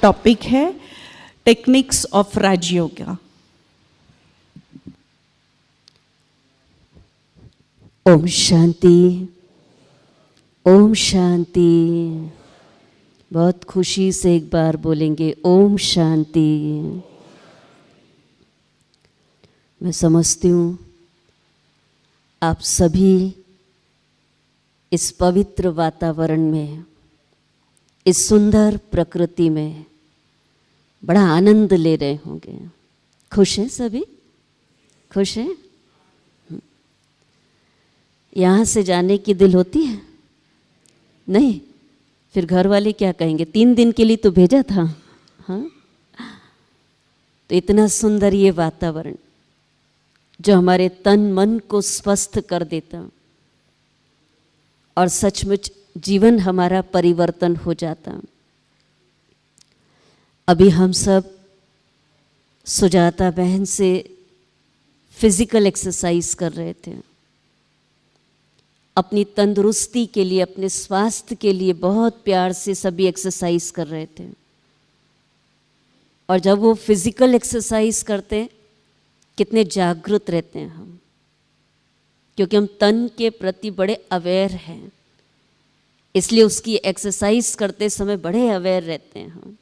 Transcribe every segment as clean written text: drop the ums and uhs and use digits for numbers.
Topic है techniques of Rajyoga. Om Shanti, Om Shanti. बहुत खुशी से एक बार बोलेंगे ओम शांति। मैं समझती हूँ आप सभी इस पवित्र वातावरण में, इस सुंदर प्रकृति में बड़ा आनंद ले रहे होंगे। खुश हैं सभी? खुश हैं? यहाँ से जाने की दिल होती है? नहीं? फिर घर वाले क्या कहेंगे? 3 दिन के लिए तो भेजा था। हाँ, तो इतना सुंदर ये वातावरण जो हमारे तन मन को स्वस्थ कर देता और सचमुच जीवन हमारा परिवर्तन हो जाता। अभी हम सब सुजाता बहन से फिजिकल एक्सरसाइज कर रहे थे। अपनी तंदुरुस्ती के लिए, अपने स्वास्थ्य के लिए बहुत प्यार से सभी एक्सरसाइज कर रहे थे। और जब वो फिजिकल एक्सरसाइज करते हैं कितने जागरूक रहते हैं हम, क्योंकि हम तन के प्रति बड़े अवेयर हैं, इसलिए उसकी एक्सरसाइज करते समय बड़े अवेयर रहते हैं हम।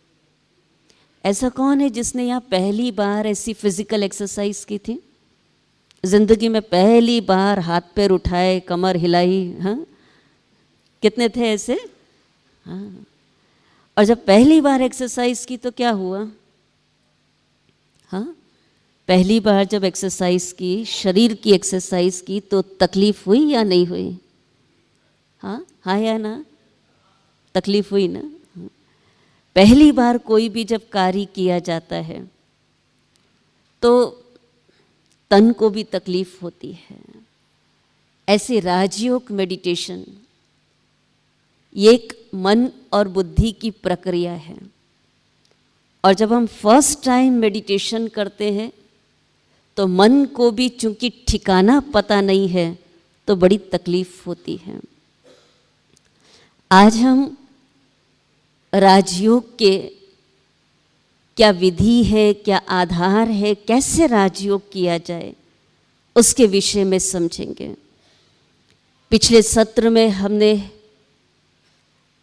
ऐसा कौन है जिसने यहाँ पहली बार ऐसी फिजिकल एक्सरसाइज की थी? जिंदगी में पहली बार हाथ पैर उठाए, कमर हिलाई? हाँ, कितने थे ऐसे? हाँ। और जब पहली बार एक्सरसाइज की तो क्या हुआ? हाँ, पहली बार जब एक्सरसाइज की, शरीर की एक्सरसाइज की, तो तकलीफ हुई या नहीं हुई? हाँ, हाँ या ना? तकलीफ हुई ना? पहली बार कोई भी जब कार्य किया जाता है तो तन को भी तकलीफ होती है। ऐसे राजयोग मेडिटेशन ये एक मन और बुद्धि की प्रक्रिया है। और जब हम फर्स्ट टाइम मेडिटेशन करते हैं तो मन को भी चूंकि ठिकाना पता नहीं है तो बड़ी तकलीफ होती है। आज हम राजयोग के क्या विधि है, क्या आधार है, कैसे राजयोग किया जाए, उसके विषय में समझेंगे। पिछले सत्र में हमने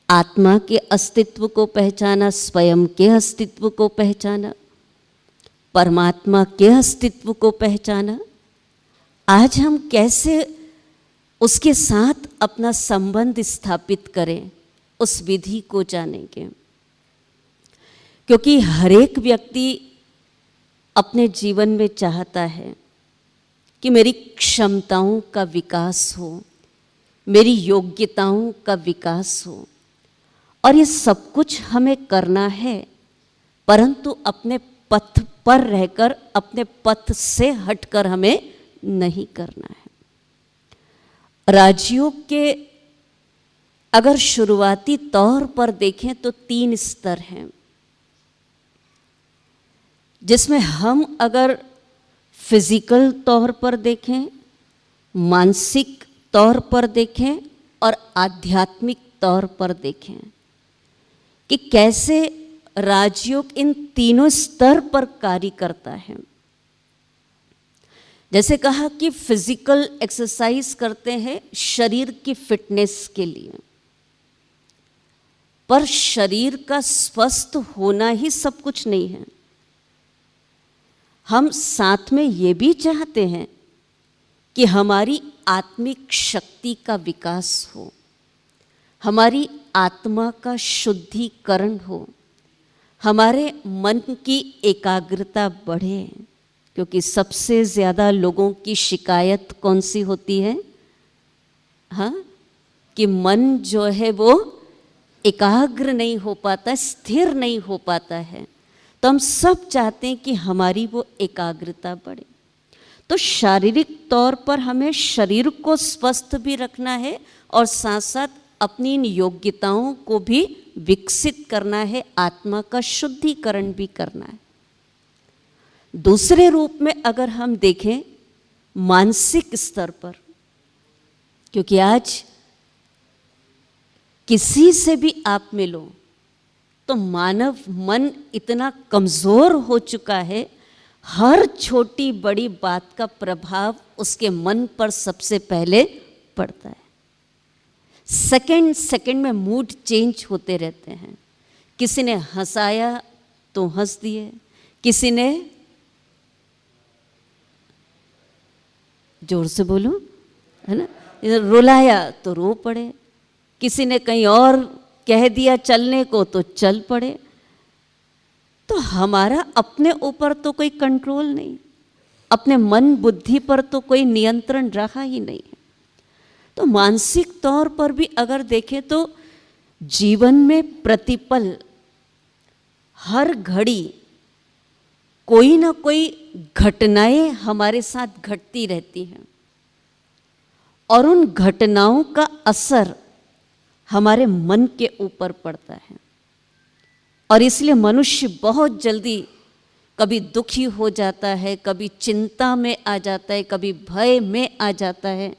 आत्मा के अस्तित्व को पहचाना, स्वयं के अस्तित्व को पहचाना, परमात्मा के अस्तित्व को पहचाना। आज हम कैसे उसके साथ अपना संबंध स्थापित करें, उस विधि को जानेंगे। क्योंकि हर एक व्यक्ति अपने जीवन में चाहता है कि मेरी क्षमताओं का विकास हो, मेरी योग्यताओं का विकास हो, और ये सब कुछ हमें करना है, परंतु अपने पथ पर रहकर, अपने पथ से हटकर हमें नहीं करना है। राजयोग के अगर शुरुआती तौर पर देखें तो 3 स्तर हैं, जिसमें हम अगर फिजिकल तौर पर देखें, मानसिक तौर पर देखें और आध्यात्मिक तौर पर देखें कि कैसे राजयोग इन तीनों स्तर पर कार्य करता है। जैसे कहा कि फिजिकल एक्सरसाइज करते हैं शरीर की फिटनेस के लिए, पर शरीर का स्वस्थ होना ही सब कुछ नहीं है। हम साथ में ये भी चाहते हैं कि हमारी आत्मिक शक्ति का विकास हो, हमारी आत्मा का शुद्धिकरण हो, हमारे मन की एकाग्रता बढ़े। क्योंकि सबसे ज़्यादा लोगों की शिकायत कौन सी होती है? हाँ, कि मन जो है वो एकाग्र नहीं हो पाता, स्थिर नहीं हो पाता है। तो हम सब चाहते हैं कि हमारी वो एकाग्रता बढ़े। तो शारीरिक तौर पर हमें शरीर को स्वस्थ भी रखना है और साथ साथ अपनी इन योग्यताओं को भी विकसित करना है, आत्मा का शुद्धिकरण भी करना है। दूसरे रूप में अगर हम देखें मानसिक स्तर पर, क्योंकि आज किसी से भी आप मिलो तो मानव मन इतना कमज़ोर हो चुका है, हर छोटी बड़ी बात का प्रभाव उसके मन पर सबसे पहले पड़ता है। सेकंड सेकंड में मूड चेंज होते रहते हैं। किसी ने हंसाया तो हंस दिए, किसी ने, जोर से बोलो, है ना, रुलाया तो रो पड़े, किसी ने कहीं और कह दिया चलने को तो चल पड़े। तो हमारा अपने ऊपर तो कोई कंट्रोल नहीं, अपने मन बुद्धि पर तो कोई नियंत्रण रहा ही नहीं है। तो मानसिक तौर पर भी अगर देखें तो जीवन में प्रतिपल, हर घड़ी कोई ना कोई घटनाएं हमारे साथ घटती रहती हैं और उन घटनाओं का असर हमारे मन के ऊपर पड़ता है। और इसलिए मनुष्य बहुत जल्दी कभी दुखी हो जाता है, कभी चिंता में आ जाता है, कभी भय में आ जाता है,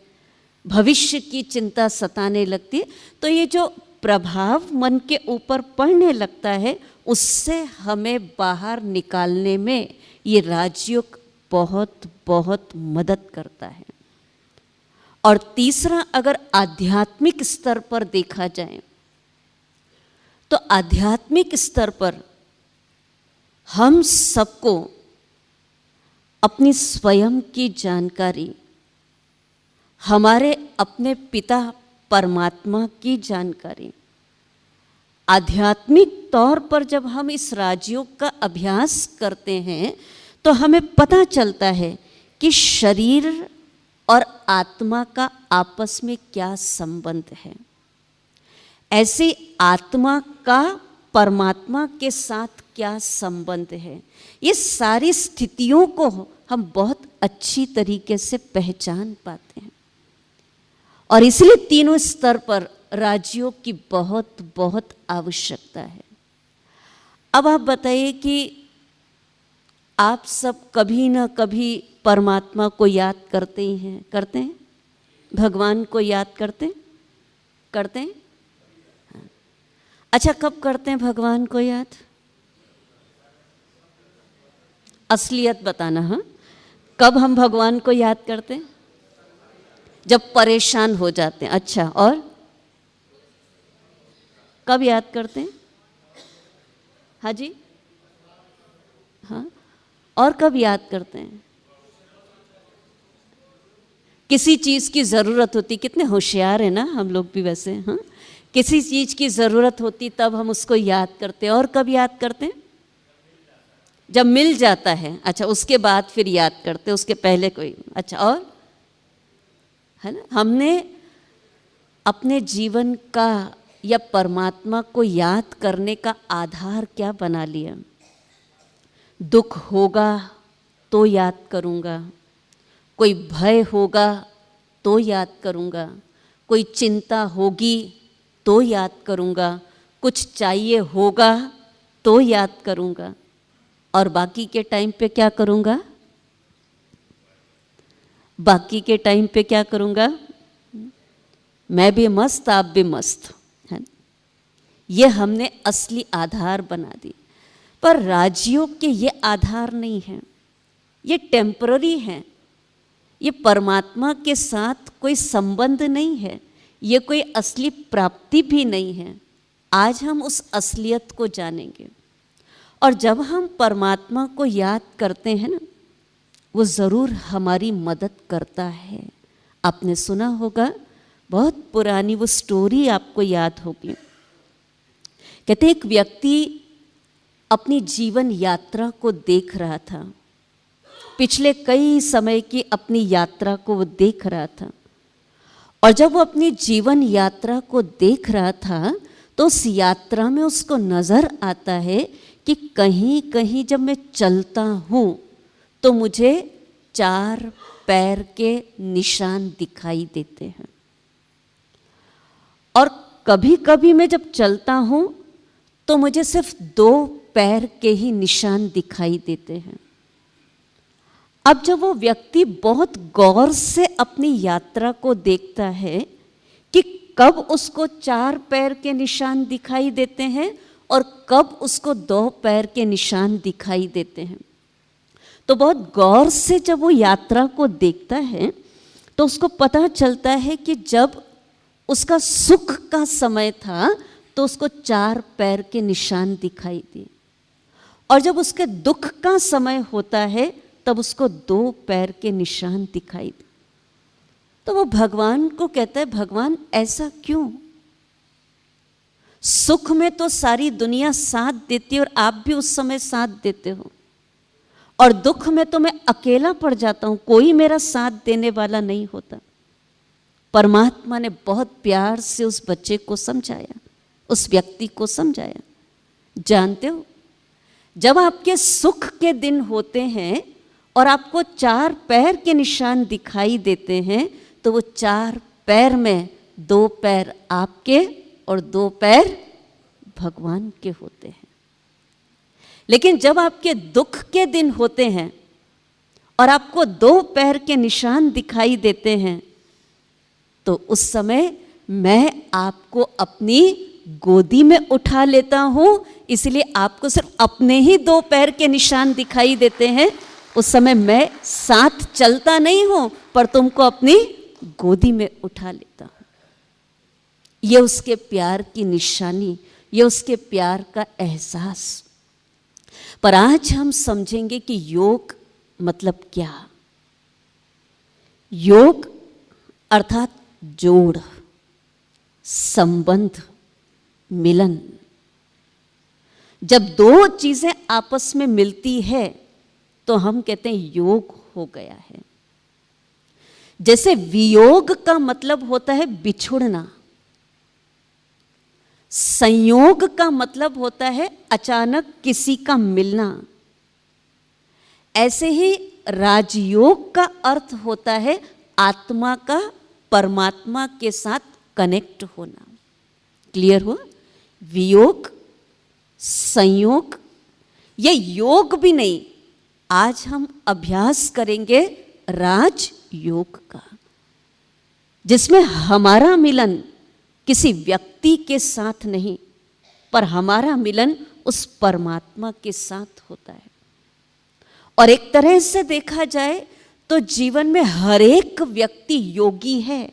भविष्य की चिंता सताने लगती है। तो ये जो प्रभाव मन के ऊपर पड़ने लगता है, उससे हमें बाहर निकालने में ये राजयोग बहुत बहुत मदद करता है। और तीसरा, अगर आध्यात्मिक स्तर पर देखा जाए तो आध्यात्मिक स्तर पर हम सबको अपनी स्वयं की जानकारी, हमारे अपने पिता परमात्मा की जानकारी, आध्यात्मिक तौर पर जब हम इस राजयोग का अभ्यास करते हैं तो हमें पता चलता है कि शरीर और आत्मा का आपस में क्या संबंध है। ऐसे आत्मा का परमात्मा के साथ क्या संबंध है, ये सारी स्थितियों को हम बहुत अच्छी तरीके से पहचान पाते हैं। और इसलिए तीनों स्तर पर राजयोग की बहुत बहुत आवश्यकता है। अब आप बताइए कि आप सब कभी ना कभी परमात्मा को याद करते ही हैं, करते हैं, भगवान को याद करते हैं? हाँ। अच्छा, कब करते हैं भगवान को याद? असलियत बताना। हाँ, कब हम भगवान को याद करते हैं? जब परेशान हो जाते हैं। अच्छा, और कब याद करते हैं? हाँ जी, हाँ, और कब याद करते हैं? किसी चीज़ की ज़रूरत होती, कितने होशियार हैं ना हम लोग भी वैसे। हाँ, किसी चीज़ की ज़रूरत होती तब हम उसको याद करते हैं। और कब याद करते हैं? जब मिल जाता है। अच्छा, उसके बाद फिर याद करते हैं, उसके पहले कोई। अच्छा, और है ना, हमने अपने जीवन का या परमात्मा को याद करने का आधार क्या बना लिया? दुख होगा तो याद करूँगा, कोई भय होगा तो याद करूँगा, कोई चिंता होगी तो याद करूँगा, कुछ चाहिए होगा तो याद करूँगा, और बाकी के टाइम पे क्या करूँगा? बाकी के टाइम पे क्या करूँगा? मैं भी मस्त, आप भी मस्त, है ना? ये हमने असली आधार बना दी। पर राजयोग के ये आधार नहीं है, ये टेम्पररी है, ये परमात्मा के साथ कोई संबंध नहीं है, ये कोई असली प्राप्ति भी नहीं है। आज हम उस असलियत को जानेंगे। और जब हम परमात्मा को याद करते हैं ना, वो ज़रूर हमारी मदद करता है। आपने सुना होगा, बहुत पुरानी वो स्टोरी आपको याद होगी। कहते एक व्यक्ति अपनी जीवन यात्रा को देख रहा था, पिछले कई समय की अपनी यात्रा को वो देख रहा था। और जब वो अपनी जीवन यात्रा को देख रहा था तो उस यात्रा में उसको नज़र आता है कि कहीं कहीं जब मैं चलता हूँ तो मुझे 4 पैर के निशान दिखाई देते हैं, और कभी कभी मैं जब चलता हूँ तो मुझे सिर्फ 2 पैर के ही निशान दिखाई देते हैं। अब जब वो व्यक्ति बहुत गौर से अपनी यात्रा को देखता है कि कब उसको 4 पैर के निशान दिखाई देते हैं और कब उसको 2 पैर के निशान दिखाई देते हैं। तो बहुत गौर से जब वो यात्रा को देखता है तो उसको पता चलता है कि जब उसका सुख का समय था तो उसको 4 पैर के निशान दिखाई दिए, और जब उसके दुख का समय होता है तब उसको 2 पैर के निशान दिखाई दिए। तो वो भगवान को कहता है, भगवान ऐसा क्यों? सुख में तो सारी दुनिया साथ देती है और आप भी उस समय साथ देते हो, और दुख में तो मैं अकेला पड़ जाता हूं, कोई मेरा साथ देने वाला नहीं होता। परमात्मा ने बहुत प्यार से उस बच्चे को समझाया, उस व्यक्ति को समझाया। जानते हो, जब आपके सुख के दिन होते हैं और आपको 4 पैर के निशान दिखाई देते हैं तो वो 4 पैर में 2 पैर आपके और 2 पैर भगवान के होते हैं। लेकिन जब आपके दुख के दिन होते हैं और आपको 2 पैर के निशान दिखाई देते हैं तो उस समय मैं आपको अपनी गोदी में उठा लेता हूं, इसलिए आपको सिर्फ अपने ही 2 पैर के निशान दिखाई देते हैं। उस समय मैं साथ चलता नहीं हूं पर तुमको अपनी गोदी में उठा लेता हूं। ये उसके प्यार की निशानी, ये उसके प्यार का एहसास। पर आज हम समझेंगे कि योग मतलब क्या। योग अर्थात जोड़, संबंध, मिलन। जब 2 चीजें आपस में मिलती है तो हम कहते हैं योग हो गया है। जैसे वियोग का मतलब होता है बिछुड़ना, संयोग का मतलब होता है अचानक किसी का मिलना, ऐसे ही राजयोग का अर्थ होता है आत्मा का परमात्मा के साथ कनेक्ट होना। क्लियर हुआ? वियोग, संयोग, ये योग भी नहीं, आज हम अभ्यास करेंगे राजयोग का, जिसमें हमारा मिलन किसी व्यक्ति के साथ नहीं पर हमारा मिलन उस परमात्मा के साथ होता है। और एक तरह से देखा जाए तो जीवन में हर एक व्यक्ति योगी है,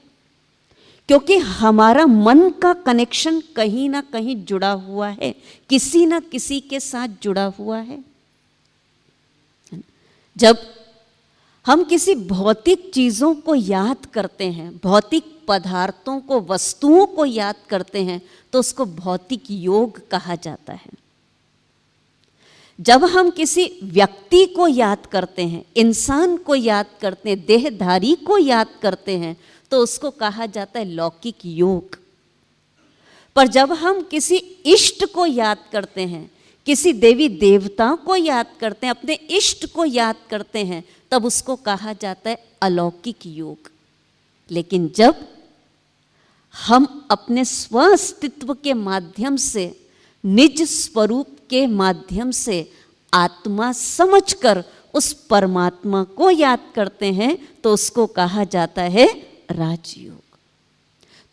क्योंकि हमारा मन का कनेक्शन कहीं ना कहीं जुड़ा हुआ है, किसी ना किसी के साथ जुड़ा हुआ है। जब हम किसी भौतिक चीजों को याद करते हैं, भौतिक पदार्थों को, वस्तुओं को याद करते हैं तो उसको भौतिक योग कहा जाता है। जब हम किसी व्यक्ति को याद करते हैं, इंसान को याद करते हैं, देहधारी को याद करते हैं तो उसको कहा जाता है लौकिक योग। पर जब हम किसी इष्ट को याद करते हैं, किसी देवी देवता को याद करते हैं, अपने इष्ट को याद करते हैं, तब उसको कहा जाता है अलौकिक योग। लेकिन जब हम अपने स्व अस्तित्व के माध्यम से, निज स्वरूप के माध्यम से आत्मा समझकर उस परमात्मा को याद करते हैं तो उसको कहा जाता है राजयोग।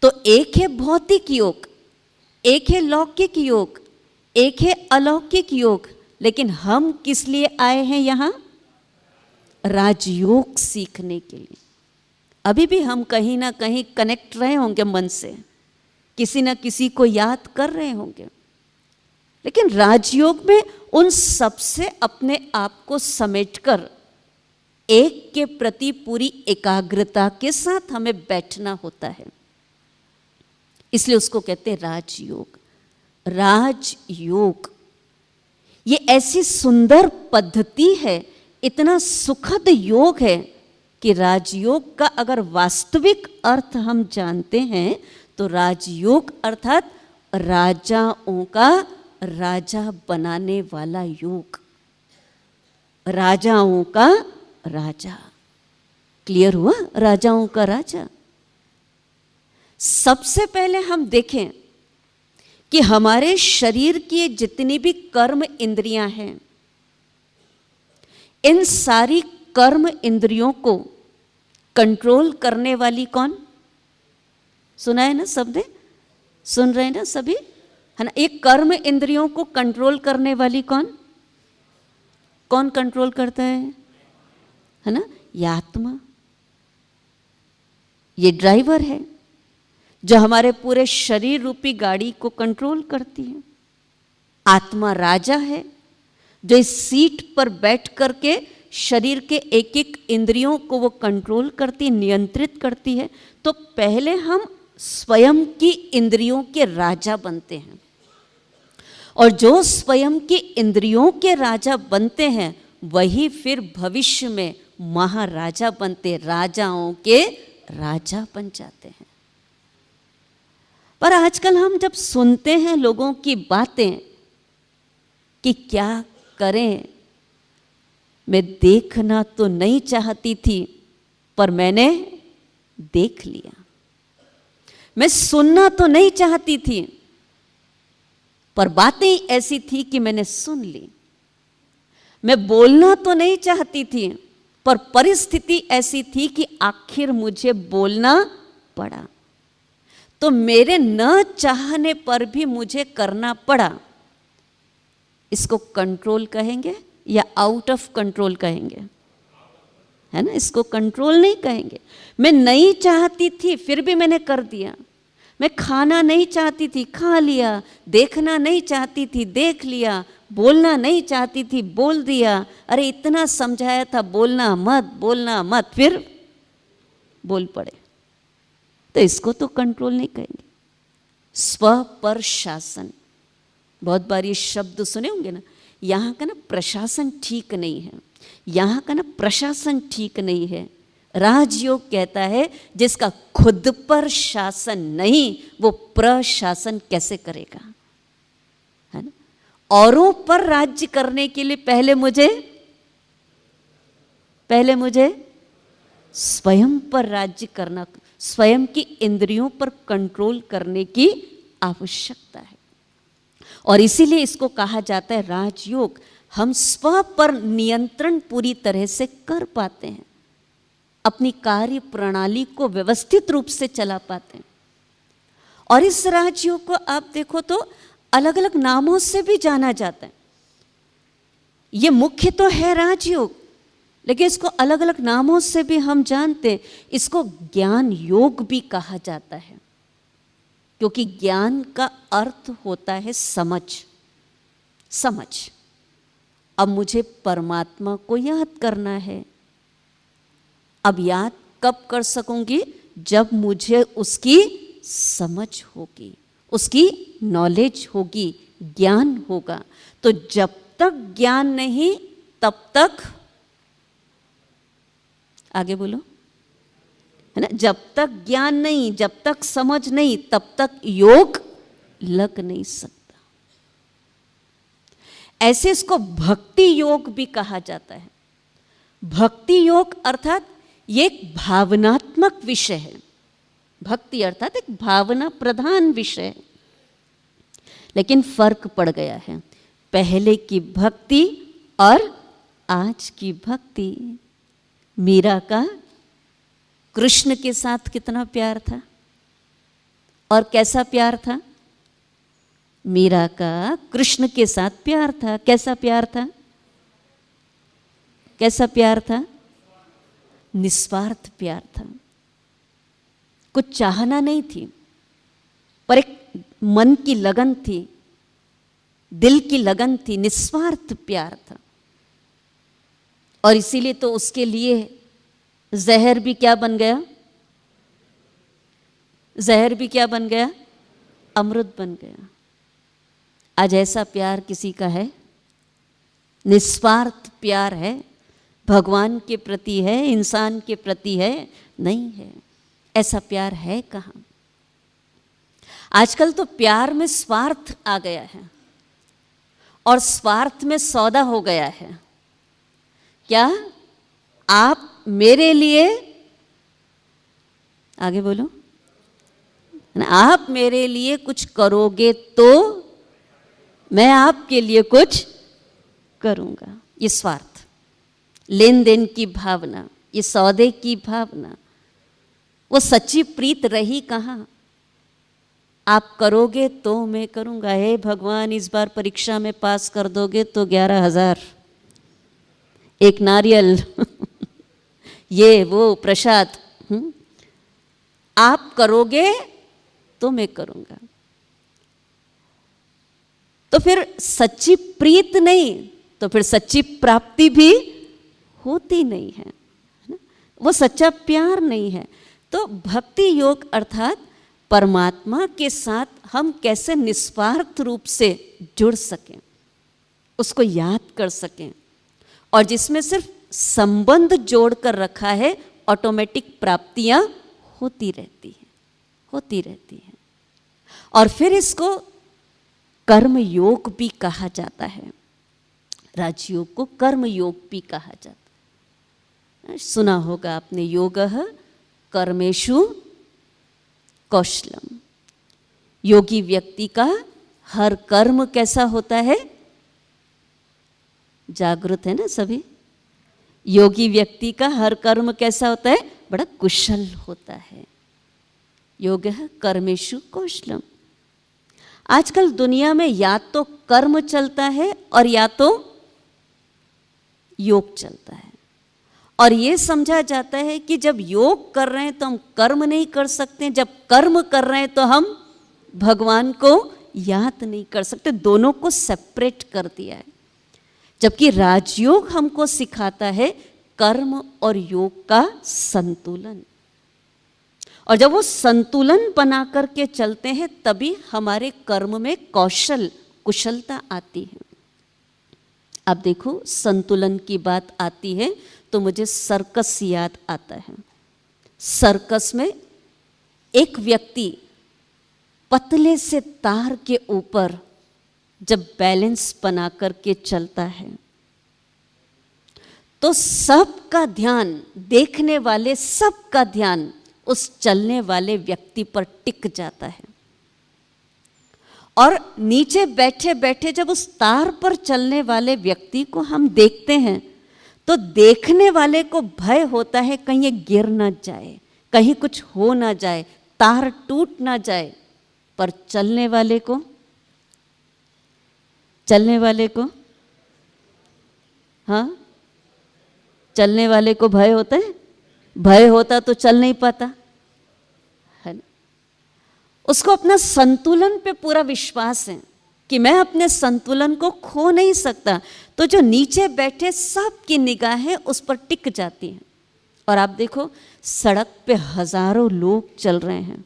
तो एक है भौतिक योग, एक है लौकिक योग, एक है अलौकिक योग, लेकिन हम किस लिए आए हैं यहां? राजयोग सीखने के लिए। अभी भी हम कहीं ना कहीं कनेक्ट रहे होंगे मन से, किसी ना किसी को याद कर रहे होंगे, लेकिन राजयोग में उन सबसे अपने आप को समेटकर एक के प्रति पूरी एकाग्रता के साथ हमें बैठना होता है। इसलिए उसको कहते हैं राजयोग। राजयोग ये ऐसी सुंदर पद्धति है, इतना सुखद योग है कि राजयोग का अगर वास्तविक अर्थ हम जानते हैं तो राजयोग अर्थात राजाओं का राजा बनाने वाला योग, राजाओं का राजा। क्लियर हुआ? राजाओं का राजा। सबसे पहले हम देखें कि हमारे शरीर की जितनी भी कर्म इंद्रियां हैं, इन सारी कर्म इंद्रियों को कंट्रोल करने वाली कौन? सुना है ना सबने? सुन रहे हैं ना सभी? है ना। एक कर्म इंद्रियों को कंट्रोल करने वाली कौन कंट्रोल करता है ना, ये आत्मा। ये ड्राइवर है जो हमारे पूरे शरीर रूपी गाड़ी को कंट्रोल करती है। आत्मा राजा है जो इस सीट पर बैठ करके शरीर के एक एक इंद्रियों को वो कंट्रोल करती है, नियंत्रित करती है। तो पहले हम स्वयं की इंद्रियों के राजा बनते हैं, और जो स्वयं की इंद्रियों के राजा बनते हैं वही फिर भविष्य में महाराजा बनते, राजाओं के राजा बन जाते हैं। पर आजकल हम जब सुनते हैं लोगों की बातें कि क्या करें, मैं देखना तो नहीं चाहती थी पर मैंने देख लिया, मैं सुनना तो नहीं चाहती थी पर बातें ऐसी थी कि मैंने सुन ली, मैं बोलना तो नहीं चाहती थी पर परिस्थिति ऐसी थी कि आखिर मुझे बोलना पड़ा, तो मेरे न चाहने पर भी मुझे करना पड़ा। इसको कंट्रोल कहेंगे या आउट ऑफ कंट्रोल कहेंगे, है ना। इसको कंट्रोल नहीं कहेंगे। मैं नहीं चाहती थी फिर भी मैंने कर दिया, मैं खाना नहीं चाहती थी खा लिया, देखना नहीं चाहती थी देख लिया, बोलना नहीं चाहती थी बोल दिया, अरे इतना समझाया था बोलना मत, फिर बोल पड़े। तो इसको तो कंट्रोल नहीं कहेंगे। स्व पर शासन, बहुत बार ये शब्द सुने होंगे ना, यहाँ का ना प्रशासन ठीक नहीं है, यहाँ का ना प्रशासन ठीक नहीं है। राजयोग कहता है जिसका खुद पर शासन नहीं वो प्रशासन कैसे करेगा, है ना। औरों पर राज्य करने के लिए पहले मुझे स्वयं पर राज्य करना, स्वयं की इंद्रियों पर कंट्रोल करने की आवश्यकता है। और इसीलिए इसको कहा जाता है राजयोग। हम स्व पर नियंत्रण पूरी तरह से कर पाते हैं, अपनी कार्य प्रणाली को व्यवस्थित रूप से चला पाते हैं। और इस राजयोग को आप देखो तो अलग अलग नामों से भी जाना जाता है। ये मुख्य तो है राजयोग, लेकिन इसको अलग अलग नामों से भी हम जानते हैं। इसको ज्ञान योग भी कहा जाता है, क्योंकि ज्ञान का अर्थ होता है समझ। अब मुझे परमात्मा को याद करना है। अब याद कब कर सकूंगी? जब मुझे उसकी समझ होगी, उसकी नॉलेज होगी, ज्ञान होगा। तो जब तक ज्ञान नहीं तब तक, आगे बोलो, है ना, जब तक ज्ञान नहीं, जब तक समझ नहीं, तब तक योग लग नहीं सकता। ऐसे इसको भक्ति योग भी कहा जाता है। भक्ति योग अर्थात ये एक भावनात्मक विषय है। भक्ति अर्थात एक भावना प्रधान विषय है। लेकिन फर्क पड़ गया है पहले की भक्ति और आज की भक्ति। मीरा का कृष्ण के साथ कितना प्यार था, और कैसा प्यार था? मीरा का कृष्ण के साथ प्यार था। कैसा प्यार था? कैसा प्यार था? निस्वार्थ प्यार था। कुछ चाहना नहीं थी, पर एक मन की लगन थी, दिल की लगन थी, निस्वार्थ प्यार था। और इसीलिए तो उसके लिए जहर भी क्या बन गया? जहर भी क्या बन गया? अमृत बन गया। आज ऐसा प्यार किसी का है? निस्वार्थ प्यार है, भगवान के प्रति है, इंसान के प्रति है? नहीं है। ऐसा प्यार है कहाँ? आजकल तो प्यार में स्वार्थ आ गया है और स्वार्थ में सौदा हो गया है। क्या आप मेरे लिए, आगे बोलो, आप मेरे लिए कुछ करोगे तो मैं आपके लिए कुछ करूंगा। ये स्वार्थ, लेन देन की भावना, ये सौदे की भावना, वो सच्ची प्रीत रही कहाँ? आप करोगे तो मैं करूँगा। हे भगवान, इस बार परीक्षा में पास कर दोगे तो 11,000, एक नारियल ये वो प्रसाद। आप करोगे तो मैं करूँगा। तो फिर सच्ची प्रीत नहीं, तो फिर सच्ची प्राप्ति भी होती नहीं है ना? वो सच्चा प्यार नहीं है। तो भक्ति योग अर्थात परमात्मा के साथ हम कैसे निस्वार्थ रूप से जुड़ सकें, उसको याद कर सकें, और जिसमें सिर्फ संबंध जोड़ कर रखा है, ऑटोमेटिक प्राप्तियां होती रहती हैं। और फिर इसको कर्म योग भी कहा जाता है। राजयोग को कर्म योग भी कहा जाता है। सुना होगा आपने, योगः कर्मेषु कौशलम। योगी व्यक्ति का हर कर्म कैसा होता है? जागृत है ना सभी? योगी व्यक्ति का हर कर्म कैसा होता है? बड़ा कुशल होता है। योगः कर्मेषु कौशलम। आजकल दुनिया में या तो कर्म चलता है और या तो योग चलता है, और ये समझा जाता है कि जब योग कर रहे हैं तो हम कर्म नहीं कर सकते, जब कर्म कर रहे हैं तो हम भगवान को याद नहीं कर सकते। दोनों को सेपरेट कर दिया है। जबकि राजयोग हमको सिखाता है कर्म और योग का संतुलन, और जब वो संतुलन बना करके चलते हैं तभी हमारे कर्म में कुशलता आती है। अब देखो, संतुलन की बात आती है तो मुझे सर्कस याद आता है। सर्कस में एक व्यक्ति पतले से तार के ऊपर जब बैलेंस बना करके चलता है तो सबका ध्यान, देखने वाले सबका ध्यान उस चलने वाले व्यक्ति पर टिक जाता है। और नीचे बैठे बैठे जब उस तार पर चलने वाले व्यक्ति को हम देखते हैं तो देखने वाले को भय होता है कहीं ये गिर ना जाए, कहीं कुछ हो ना जाए, तार टूट ना जाए। पर चलने वाले को हाँ, चलने वाले को भय होता है। भय होता तो चल नहीं पाता है ना? उसको अपना संतुलन पे पूरा विश्वास है कि मैं अपने संतुलन को खो नहीं सकता। तो जो नीचे बैठे सबकी निगाहें उस पर टिक जाती हैं। और आप देखो, सड़क पे हजारों लोग चल रहे हैं,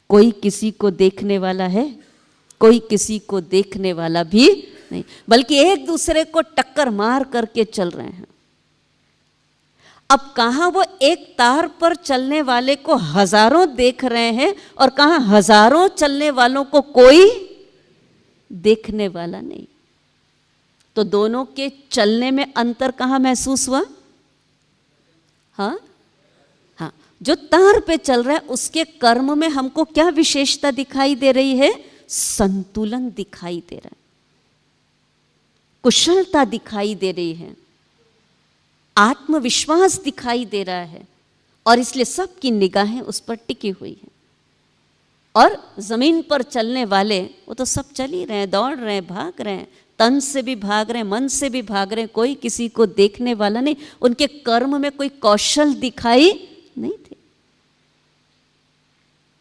कोई किसी को देखने वाला है? कोई किसी को देखने वाला भी नहीं, बल्कि एक दूसरे को टक्कर मार करके चल रहे हैं। अब कहाँ वो एक तार पर चलने वाले को हजारों देख रहे हैं और कहाँ हजारों चलने वालों को कोई देखने वाला नहीं। तो दोनों के चलने में अंतर कहाँ महसूस हुआ? हाँ, जो तार पे चल रहा है उसके कर्म में हमको क्या विशेषता दिखाई दे रही है? संतुलन दिखाई दे रहा है, कुशलता दिखाई दे रही है, आत्मविश्वास दिखाई दे रहा है, और इसलिए सबकी निगाहें उस पर टिकी हुई हैं। और जमीन पर चलने वाले वो तो सब चल ही रहे हैं, दौड़ रहे हैं, भाग रहे हैं, तन से भी भाग रहे हैं, मन से भी भाग रहे हैं, कोई किसी को देखने वाला नहीं। उनके कर्म में कोई कौशल दिखाई नहीं थे।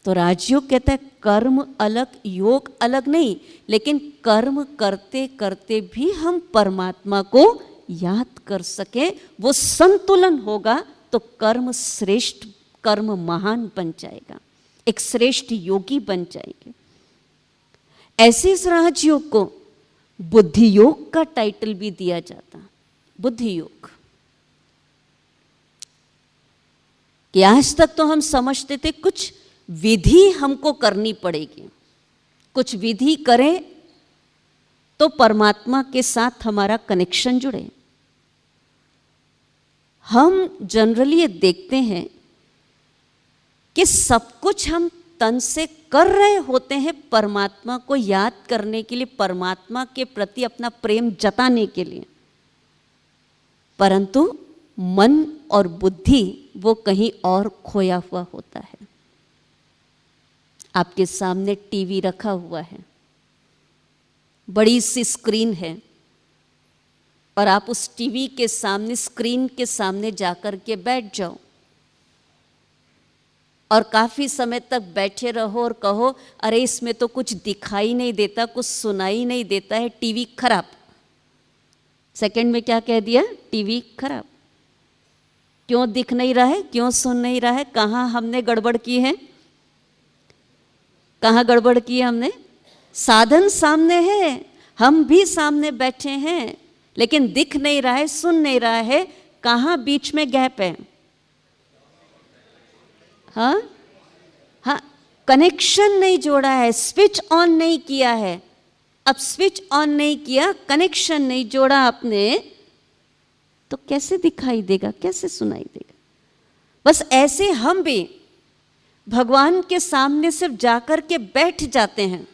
तो राजयोग कहता है कर्म अलग, योग अलग नहीं, लेकिन कर्म करते करते भी हम परमात्मा को याद कर सके, वो संतुलन होगा तो कर्म श्रेष्ठ, कर्म महान बन जाएगा, एक श्रेष्ठ योगी बन जाएंगे। ऐसे इस राजयोग को बुद्धि योग का टाइटल भी दिया जाता। बुद्धि योग कि आज तक तो हम समझते थे कुछ विधि हमको करनी पड़ेगी, कुछ विधि करें तो परमात्मा के साथ हमारा कनेक्शन जुड़े। हम जनरली ये देखते हैं कि सब कुछ हम तन से कर रहे होते हैं परमात्मा को याद करने के लिए, परमात्मा के प्रति अपना प्रेम जताने के लिए, परंतु मन और बुद्धि वो कहीं और खोया हुआ होता है। आपके सामने टीवी रखा हुआ है, बड़ी सी स्क्रीन है, और आप उस टीवी के सामने, स्क्रीन के सामने जाकर के बैठ जाओ और काफ़ी समय तक बैठे रहो और कहो अरे इसमें तो कुछ दिखाई नहीं देता, कुछ सुनाई नहीं देता है, टीवी खराब। सेकंड में क्या कह दिया? टीवी खराब। क्यों दिख नहीं रहा है, क्यों सुन नहीं रहा है? कहाँ हमने गड़बड़ की है? कहाँ गड़बड़ की है हमने? साधन सामने है, हम भी सामने बैठे हैं, लेकिन दिख नहीं रहा है, सुन नहीं रहा है। कहाँ बीच में गैप है? हाँ हाँ, कनेक्शन नहीं जोड़ा है, स्विच ऑन नहीं किया है। अब स्विच ऑन नहीं किया, कनेक्शन नहीं जोड़ा आपने, तो कैसे दिखाई देगा, कैसे सुनाई देगा? बस ऐसे हम भी भगवान के सामने सिर्फ जाकर के बैठ जाते हैं,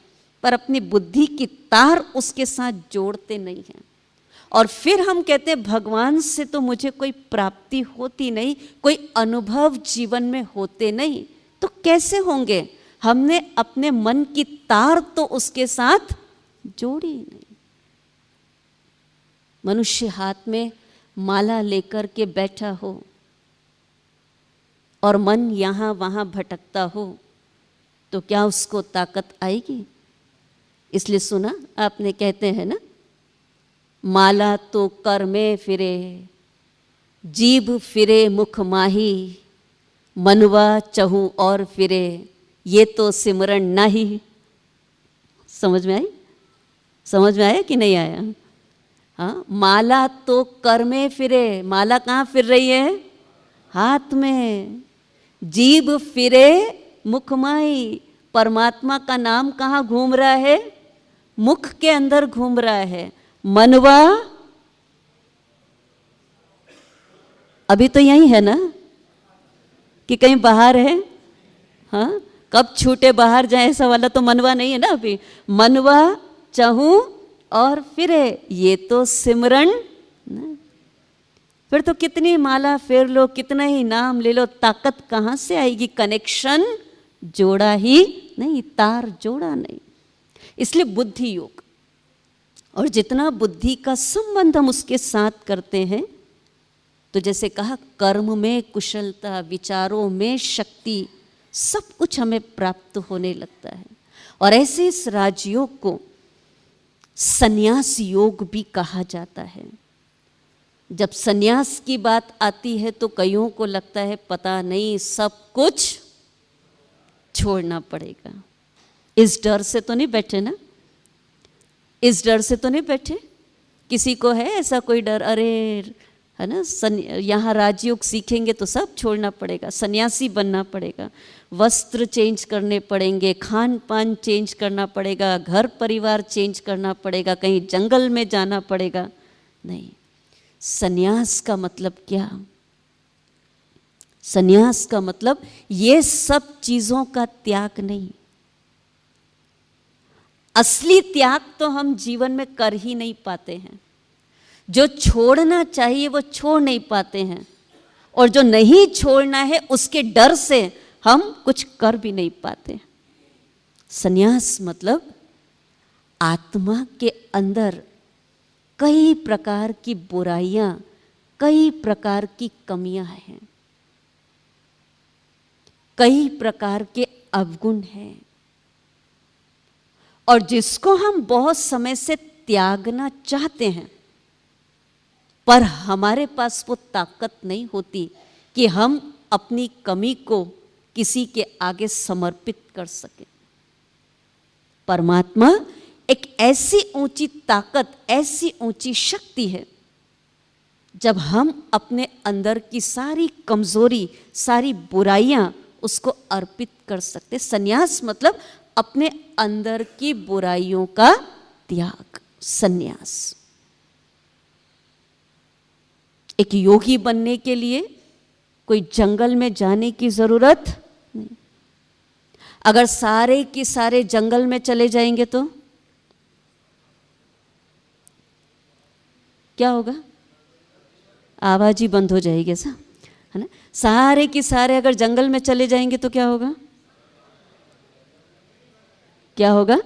पर अपनी बुद्धि की तार उसके साथ जोड़ते नहीं हैं। और फिर हम कहते हैं भगवान से तो मुझे कोई प्राप्ति होती नहीं, कोई अनुभव जीवन में होते नहीं। तो कैसे होंगे? हमने अपने मन की तार तो उसके साथ जोड़ी नहीं। मनुष्य हाथ में माला लेकर के बैठा हो और मन यहाँ वहाँ भटकता हो, तो क्या उसको ताकत आएगी? इसलिए सुना आपने, कहते हैं ना, माला तो कर में फिरे, जीभ फिरे मुख माही, मनवा चहूँ और फिरे, ये तो सिमरन नाही। समझ में आई? समझ में आया कि नहीं आया? हाँ, माला तो कर में फिरे, माला कहाँ फिर रही है? हाथ में। जीभ फिरे मुख माही, परमात्मा का नाम कहाँ घूम रहा है? मुख के अंदर घूम रहा है। मनवा अभी तो यही है ना, कि कहीं बाहर है? हाँ, कब छूटे बाहर जाए ऐसा वाला तो मनवा नहीं है ना अभी। मनवा चाहूं और फिरे, ये तो सिमरन ना। फिर तो कितनी माला फेर लो, कितना ही नाम ले लो, ताकत कहाँ से आएगी? कनेक्शन जोड़ा ही नहीं, तार जोड़ा नहीं। इसलिए बुद्धि योग, और जितना बुद्धि का संबंध हम उसके साथ करते हैं, तो जैसे कहा कर्म में कुशलता, विचारों में शक्ति, सब कुछ हमें प्राप्त होने लगता है। और ऐसे इस राजयोग को संन्यास योग भी कहा जाता है। जब संन्यास की बात आती है तो कईयों को लगता है पता नहीं सब कुछ छोड़ना पड़ेगा। इस डर से तो नहीं बैठे ना? इस डर से तो नहीं बैठे? किसी को है ऐसा कोई डर? अरे है ना, यहाँ राजयोग सीखेंगे तो सब छोड़ना पड़ेगा, सन्यासी बनना पड़ेगा, वस्त्र चेंज करने पड़ेंगे, खान पान चेंज करना पड़ेगा, घर परिवार चेंज करना पड़ेगा, कहीं जंगल में जाना पड़ेगा। नहीं, सन्यास का मतलब क्या? सन्यास का मतलब ये सब चीजों का त्याग नहीं। असली त्याग तो हम जीवन में कर ही नहीं पाते हैं। जो छोड़ना चाहिए वो छोड़ नहीं पाते हैं, और जो नहीं छोड़ना है उसके डर से हम कुछ कर भी नहीं पाते। सन्यास मतलब आत्मा के अंदर कई प्रकार की बुराइयां, कई प्रकार की कमियां हैं, कई प्रकार के अवगुण हैं, और जिसको हम बहुत समय से त्यागना चाहते हैं, पर हमारे पास वो ताकत नहीं होती कि हम अपनी कमी को किसी के आगे समर्पित कर सकें। परमात्मा एक ऐसी ऊंची ताकत, ऐसी ऊंची शक्ति है, जब हम अपने अंदर की सारी कमजोरी, सारी बुराइयां उसको अर्पित कर सकते। सन्यास मतलब अपने अंदर की बुराइयों का त्याग, सन्यास। एक योगी बनने के लिए कोई जंगल में जाने की जरूरत नहीं। अगर सारे के सारे जंगल में चले जाएंगे तो क्या होगा? आवाज ही बंद हो जाएगी, ऐसा है ना। सारे के सारे अगर जंगल में चले जाएंगे तो क्या होगा? क्या होगा?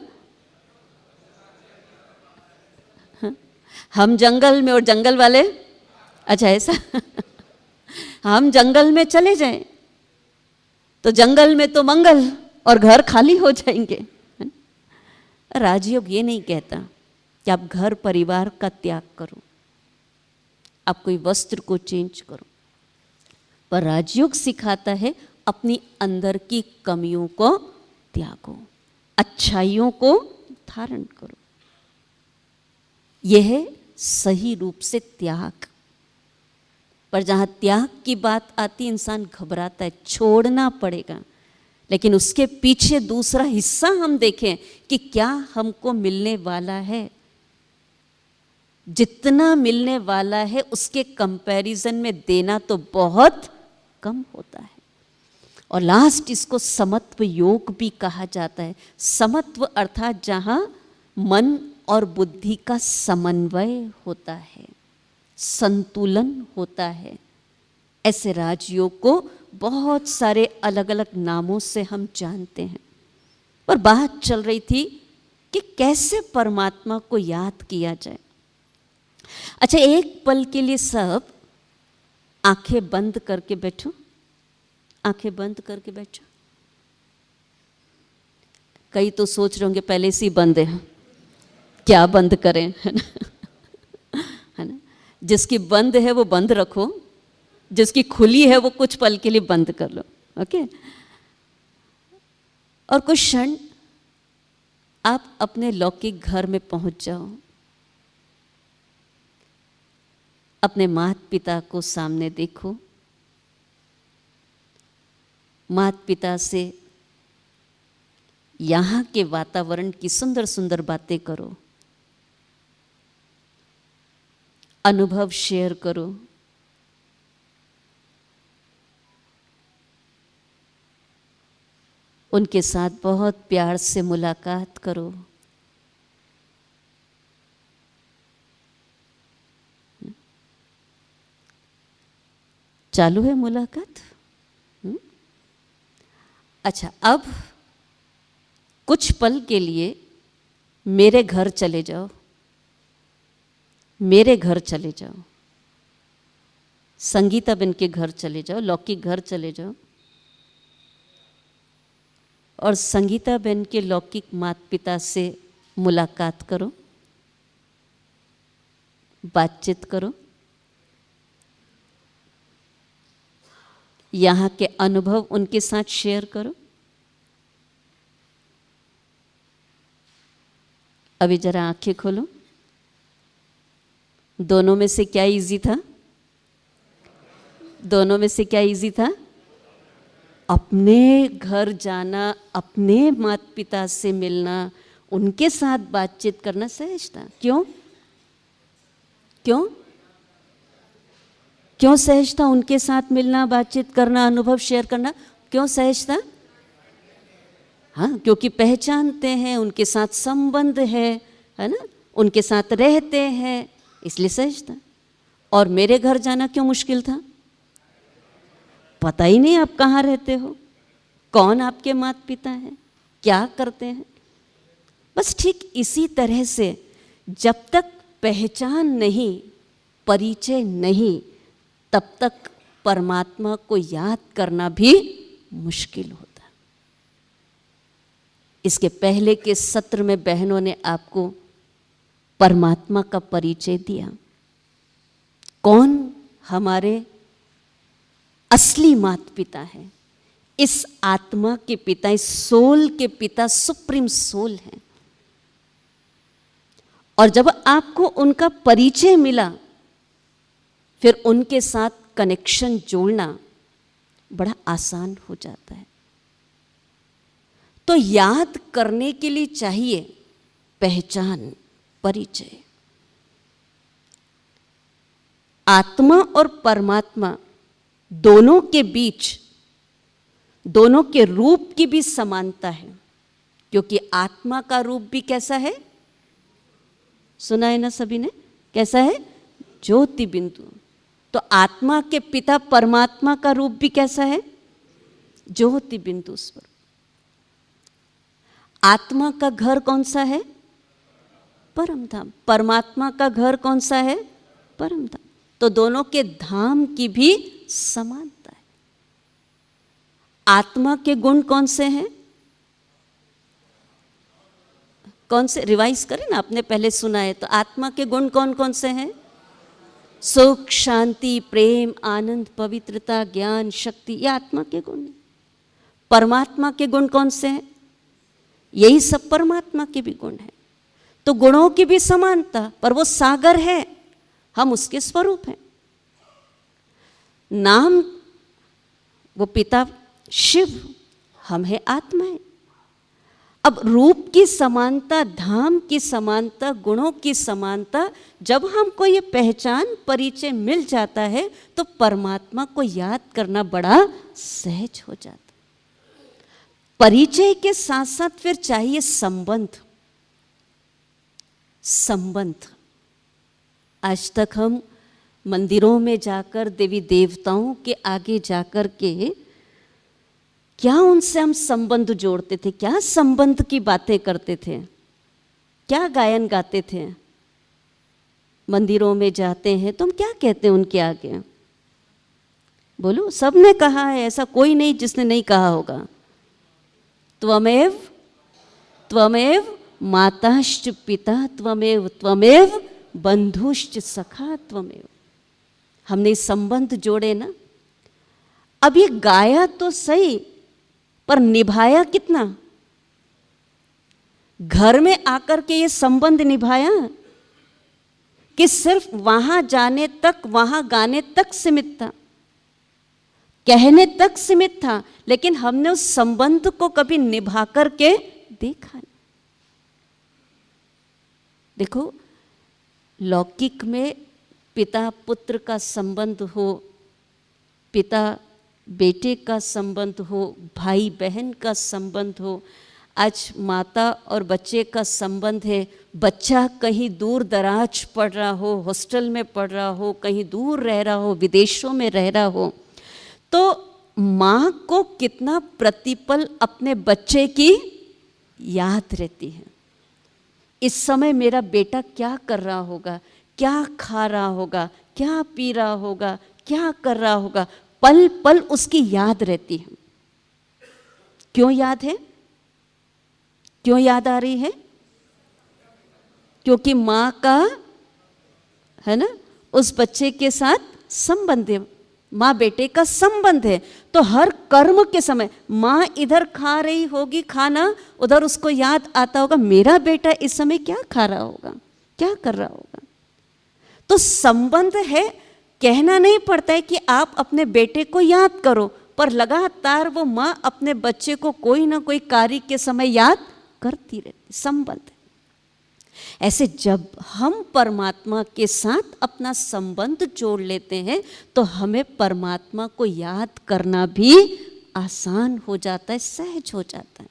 हम जंगल में और जंगल वाले, अच्छा ऐसा हम जंगल में चले जाएं तो जंगल में तो मंगल और घर खाली हो जाएंगे। राजयोग ये नहीं कहता कि आप घर परिवार का त्याग करो, आप कोई वस्त्र को चेंज करो, पर राजयोग सिखाता है अपनी अंदर की कमियों को त्यागो, अच्छाइयों को धारण करो। यह है सही रूप से त्याग। पर जहाँ त्याग की बात आती, इंसान घबराता है, छोड़ना पड़ेगा, लेकिन उसके पीछे दूसरा हिस्सा हम देखें कि क्या हमको मिलने वाला है। जितना मिलने वाला है उसके कंपैरिजन में देना तो बहुत कम होता है। और लास्ट इसको समत्व योग भी कहा जाता है। समत्व अर्थात जहाँ मन और बुद्धि का समन्वय होता है, संतुलन होता है। ऐसे राजयोग को बहुत सारे अलग अलग नामों से हम जानते हैं। पर बात चल रही थी कि कैसे परमात्मा को याद किया जाए। अच्छा, एक पल के लिए सब आंखें बंद करके बैठो, आंखें बंद करके बैठो। कई तो सोच रहे होंगे पहले से ही बंद है, क्या बंद करें, है ना। जिसकी बंद है वो बंद रखो, जिसकी खुली है वो कुछ पल के लिए बंद कर लो। ओके। और कुछ क्षण आप अपने लौकिक घर में पहुंच जाओ, अपने माता पिता को सामने देखो, माता पिता से यहाँ के वातावरण की सुंदर सुंदर बातें करो, अनुभव शेयर करो। उनके साथ बहुत प्यार से मुलाकात करो। चालू है मुलाकात? अच्छा, अब कुछ पल के लिए मेरे घर चले जाओ, मेरे घर चले जाओ, संगीता बहन के घर चले जाओ, लौकिक घर चले जाओ, और संगीता बहन के लौकिक माता पिता से मुलाकात करो, बातचीत करो, यहाँ के अनुभव उनके साथ शेयर करो। अभी जरा आंखें खोलो। दोनों में से क्या इजी था? दोनों में से क्या इजी था? अपने घर जाना, अपने माता पिता से मिलना, उनके साथ बातचीत करना सहज था। क्यों क्यों क्यों सहज था? उनके साथ मिलना, बातचीत करना, अनुभव शेयर करना क्यों सहज था? हाँ, क्योंकि पहचानते हैं, उनके साथ संबंध है ना, उनके साथ रहते हैं, इसलिए सहज था। और मेरे घर जाना क्यों मुश्किल था? पता ही नहीं आप कहाँ रहते हो, कौन आपके माता पिता हैं, क्या करते हैं। बस ठीक इसी तरह से जब तक पहचान नहीं, परिचय नहीं, तब तक परमात्मा को याद करना भी मुश्किल होता। इसके पहले के सत्र में बहनों ने आपको परमात्मा का परिचय दिया। कौन हमारे असली माता पिता है, इस आत्मा के पिता, इस सोल के पिता सुप्रीम सोल हैं। और जब आपको उनका परिचय मिला, फिर उनके साथ कनेक्शन जोड़ना बड़ा आसान हो जाता है। तो याद करने के लिए चाहिए पहचान, परिचय। आत्मा और परमात्मा दोनों के बीच, दोनों के रूप की भी समानता है, क्योंकि आत्मा का रूप भी कैसा है? सुना है ना सभी ने? कैसा है? ज्योति बिंदु। तो आत्मा के पिता परमात्मा का रूप भी कैसा है? ज्योति बिंदु स्वरूप। आत्मा का घर कौन सा है? परम धाम। परमात्मा का घर कौन सा है? परम धाम। तो दोनों के धाम की भी समानता है। आत्मा के गुण कौन से हैं? कौन से? रिवाइज करें ना, आपने पहले सुना है। तो आत्मा के गुण कौन कौन से हैं? सुख, शांति, प्रेम, आनंद, पवित्रता, ज्ञान, शक्ति, ये आत्मा के गुण हैं। परमात्मा के गुण कौन से हैं? यही सब परमात्मा के भी गुण हैं। तो गुणों की भी समानता, पर वो सागर है, हम उसके स्वरूप हैं। नाम वो पिता शिव, हम हैं आत्माएं। अब रूप की समानता, धाम की समानता, गुणों की समानता, जब हमको ये पहचान परिचय मिल जाता है तो परमात्मा को याद करना बड़ा सहज हो जाता है। परिचय के साथ साथ फिर चाहिए संबंध। संबंध। आज तक हम मंदिरों में जाकर देवी देवताओं के आगे जाकर के क्या उनसे हम संबंध जोड़ते थे? क्या संबंध की बातें करते थे? क्या गायन गाते थे? मंदिरों में जाते हैं तो हम क्या कहते हैं उनके आगे? बोलो, सबने कहा है, ऐसा कोई नहीं जिसने नहीं कहा होगा। त्वमेव त्वमेव माताश्च पिता त्वमेव त्वमेव बंधुश्च सखा त्वमेव। हमने संबंध जोड़े ना। अब ये गाया तो सही, पर निभाया कितना? घर में आकर के ये संबंध निभाया कि सिर्फ वहां जाने तक, वहां गाने तक सीमित था, कहने तक सीमित था, लेकिन हमने उस संबंध को कभी निभा करके देखा नहीं। देखो, लौकिक में पिता पुत्र का संबंध हो, पिता बेटे का संबंध हो, भाई बहन का संबंध हो, आज माता और बच्चे का संबंध है। बच्चा कहीं दूर दराज पढ़ रहा हो, हॉस्टल में पढ़ रहा हो, कहीं दूर रह रहा हो, विदेशों में रह रहा हो, तो माँ को कितना प्रतिपल अपने बच्चे की याद रहती है। इस समय मेरा बेटा क्या कर रहा होगा, क्या खा रहा होगा, क्या पी रहा होगा, क्या कर रहा होगा, पल पल उसकी याद रहती है। क्यों याद है? क्यों याद आ रही है? क्योंकि माँ का है ना उस बच्चे के साथ संबंध है, माँ बेटे का संबंध है। तो हर कर्म के समय माँ इधर खा रही होगी खाना, उधर उसको याद आता होगा मेरा बेटा इस समय क्या खा रहा होगा, क्या कर रहा होगा। तो संबंध है। कहना नहीं पड़ता है कि आप अपने बेटे को याद करो, पर लगातार वो माँ अपने बच्चे को कोई ना कोई कार्य के समय याद करती रहती। संबंध है। ऐसे जब हम परमात्मा के साथ अपना संबंध जोड़ लेते हैं तो हमें परमात्मा को याद करना भी आसान हो जाता है, सहज हो जाता है।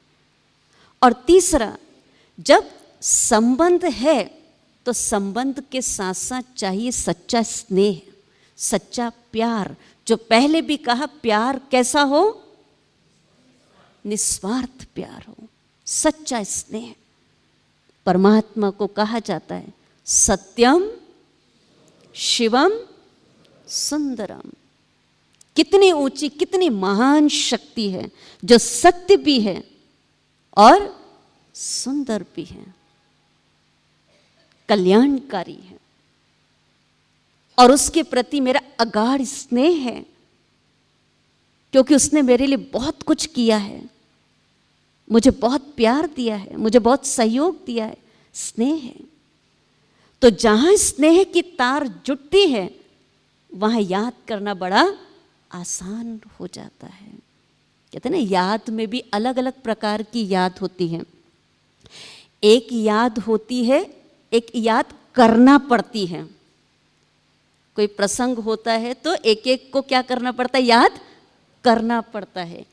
और तीसरा, जब संबंध है तो संबंध के साथ साथ चाहिए सच्चा स्नेह, सच्चा प्यार। जो पहले भी कहा, प्यार कैसा हो? निस्वार्थ प्यार हो, सच्चा स्नेह। परमात्मा को कहा जाता है सत्यम शिवम सुंदरम। कितनी ऊंची, कितनी महान शक्ति है जो सत्य भी है और सुंदर भी है, कल्याणकारी है, और उसके प्रति मेरा अगाध स्नेह है, क्योंकि उसने मेरे लिए बहुत कुछ किया है, मुझे बहुत प्यार दिया है, मुझे बहुत सहयोग दिया है। स्नेह है। तो जहां स्नेह की तार जुटती है वहां याद करना बड़ा आसान हो जाता है। कहते हैं ना, याद में भी अलग अलग प्रकार की याद होती है। एक याद होती है, एक याद करना पड़ती है। कोई प्रसंग होता है तो एक एक को क्या करना पड़ता है? याद करना पड़ता है।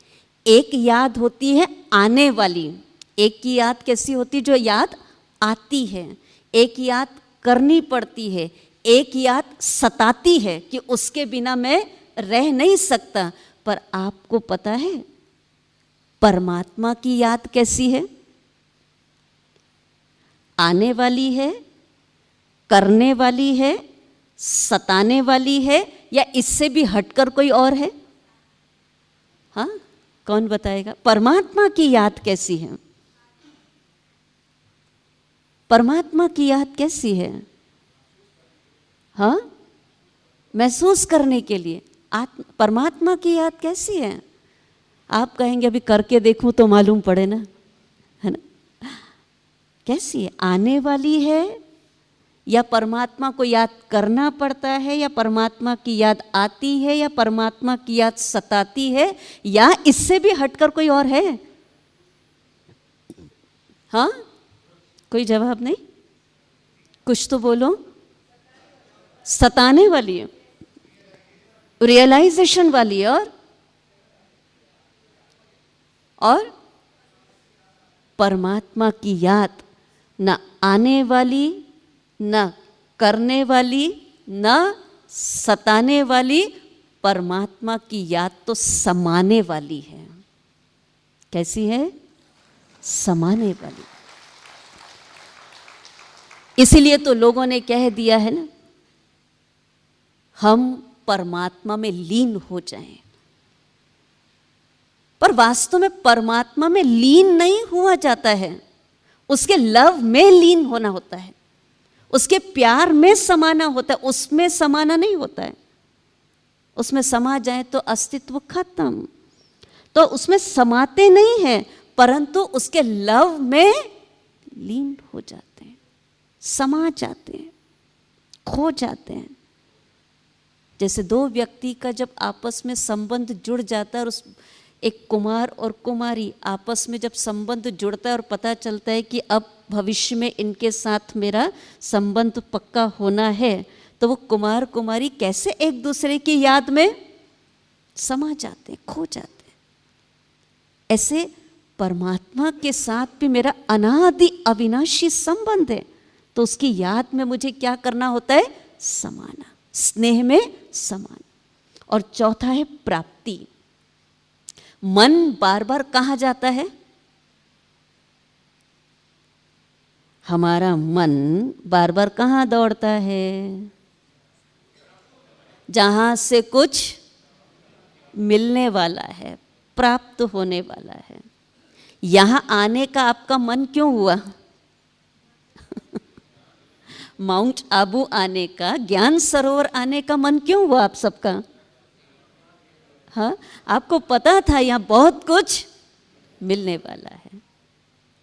एक याद होती है आने वाली, एक की याद कैसी होती? जो याद आती है। एक याद करनी पड़ती है, एक याद सताती है कि उसके बिना मैं रह नहीं सकता। पर आपको पता है परमात्मा की याद कैसी है? आने वाली है, करने वाली है, सताने वाली है, या इससे भी हटकर कोई और है? हाँ, कौन बताएगा? परमात्मा की याद कैसी है? परमात्मा की याद कैसी है? हाँ, महसूस करने के लिए परमात्मा की याद कैसी है? आप कहेंगे अभी करके देखूं तो मालूम पड़े ना, है ना? कैसी है? आने वाली है, या परमात्मा को याद करना पड़ता है, या परमात्मा की याद आती है, या परमात्मा की याद सताती है, या इससे भी हटकर कोई और है? हाँ, कोई जवाब नहीं? कुछ तो बोलो। सताने वाली है, रियलाइजेशन वाली है, और परमात्मा की याद न आने वाली, न करने वाली, न सताने वाली, परमात्मा की याद तो समाने वाली है। कैसी है? समाने वाली। इसीलिए तो लोगों ने कह दिया है ना, हम परमात्मा में लीन हो जाएं। पर वास्तव में परमात्मा में लीन नहीं हुआ जाता है, उसके लव में लीन होना होता है, उसके प्यार में समाना होता है, उसमें समाना नहीं होता है। उसमें समा जाए तो अस्तित्व खत्म। तो उसमें समाते नहीं हैं, परंतु उसके लव में लीन हो जाते हैं, समा जाते हैं, खो जाते हैं। जैसे दो व्यक्ति का जब आपस में संबंध जुड़ जाता है, और उस एक कुमार और कुमारी आपस में जब संबंध जुड़ता है और पता चलता है कि अब भविष्य में इनके साथ मेरा संबंध पक्का होना है, तो वो कुमार कुमारी कैसे एक दूसरे की याद में समा जाते हैं, खो जाते हैं। ऐसे परमात्मा के साथ भी मेरा अनादि अविनाशी संबंध है, तो उसकी याद में मुझे क्या करना होता है? समाना, स्नेह में समाना। और चौथा है प्राप्ति। मन बार बार कहाँ जाता है? हमारा मन बार बार कहाँ दौड़ता है? जहाँ से कुछ मिलने वाला है, प्राप्त होने वाला है। यहाँ आने का आपका मन क्यों हुआ? माउंट आबू आने का, ज्ञान सरोवर आने का मन क्यों हुआ आप सबका? हाँ, आपको पता था यहाँ बहुत कुछ मिलने वाला है।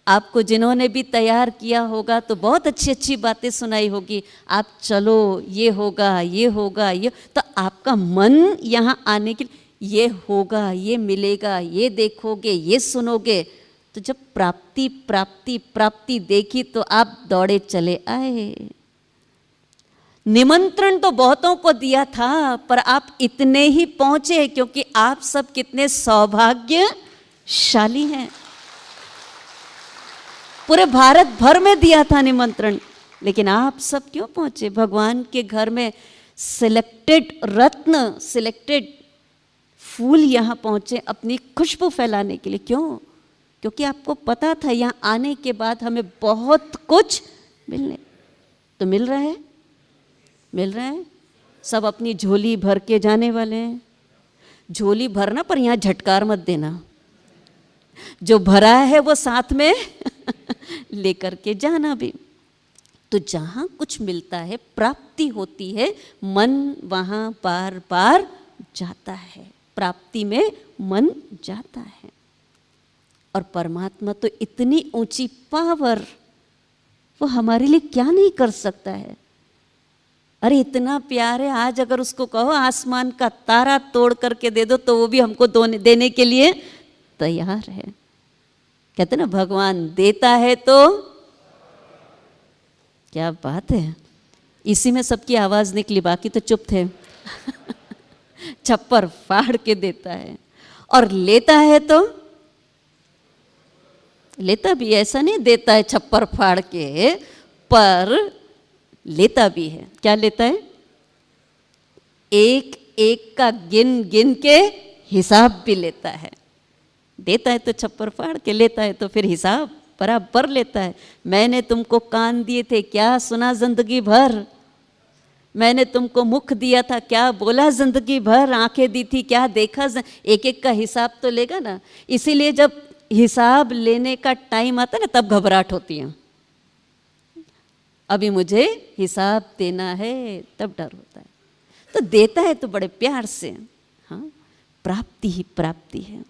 आपको जिन्होंने भी तैयार किया होगा तो बहुत अच्छी अच्छी बातें सुनाई होगी, आप चलो ये होगा, ये होगा, ये, तो आपका मन यहाँ आने के लिए, ये होगा, ये मिलेगा, ये देखोगे, ये सुनोगे। तो जब प्राप्ति प्राप्ति प्राप्ति देखी तो आप दौड़े चले आए। निमंत्रण तो बहुतों को दिया था, पर आप इतने ही पहुंचे क्योंकि आप सब कितने सौभाग्यशाली हैं। पूरे भारत भर में दिया था निमंत्रण, लेकिन आप सब क्यों पहुंचे भगवान के घर में? सिलेक्टेड रत्न, सिलेक्टेड फूल यहाँ पहुंचे अपनी खुशबू फैलाने के लिए। क्यों? क्योंकि आपको पता था यहाँ आने के बाद हमें बहुत कुछ मिलने। तो मिल रहा है, मिल रहा है। सब अपनी झोली भर के जाने वाले हैं। झोली भरना, पर यहाँ झटकार मत देना। जो भरा है वो साथ में लेकर के जाना भी। तो जहाँ कुछ मिलता है, प्राप्ति होती है, मन वहाँ बार बार जाता है, प्राप्ति में मन जाता है। और परमात्मा तो इतनी ऊंची पावर, वो हमारे लिए क्या नहीं कर सकता है। अरे इतना प्यार है, आज अगर उसको कहो आसमान का तारा तोड़ करके दे दो तो वो भी हमको देने के लिए तैयार है। कहते ना, भगवान देता है तो क्या बात है। इसी में सबकी आवाज निकली, बाकी तो चुप थे। छप्पर फाड़ के देता है। और लेता है तो लेता भी, ऐसा नहीं देता है छप्पर फाड़ के, पर लेता भी है। क्या लेता है? एक एक का गिन गिन के हिसाब भी लेता है। देता है तो छप्पर फाड़ के, लेता है तो फिर हिसाब बराबर लेता है। मैंने तुमको कान दिए थे, क्या सुना जिंदगी भर। मैंने तुमको मुख दिया था, क्या बोला जिंदगी भर। आंखें दी थी, क्या देखा। एक एक का हिसाब तो लेगा ना। इसीलिए जब हिसाब लेने का टाइम आता है ना, तब घबराहट होती है। अभी मुझे हिसाब देना है, तब डर होता है। तो देता है तो बड़े प्यार से। हाँ, प्राप्ति ही प्राप्ति है।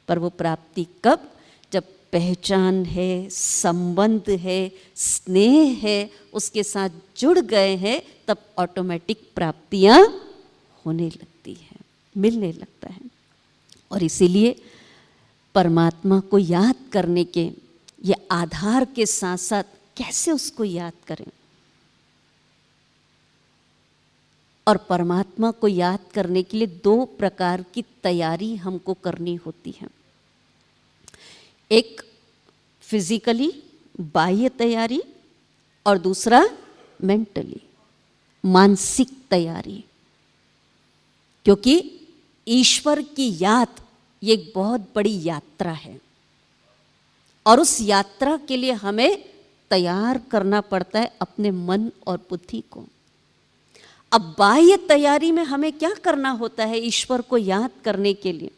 पर वो प्राप्ति कब? जब पहचान है, संबंध है, स्नेह है, उसके साथ जुड़ गए हैं, तब ऑटोमेटिक प्राप्तियां होने लगती है, मिलने लगता है। और इसीलिए परमात्मा को याद करने के ये आधार के साथ साथ कैसे उसको याद करें। और परमात्मा को याद करने के लिए दो प्रकार की तैयारी हमको करनी होती है। एक फिजिकली बाह्य तैयारी और दूसरा मेंटली मानसिक तैयारी। क्योंकि ईश्वर की याद ये एक बहुत बड़ी यात्रा है और उस यात्रा के लिए हमें तैयार करना पड़ता है अपने मन और बुद्धि को। अब बाह्य तैयारी में हमें क्या करना होता है ईश्वर को याद करने के लिए?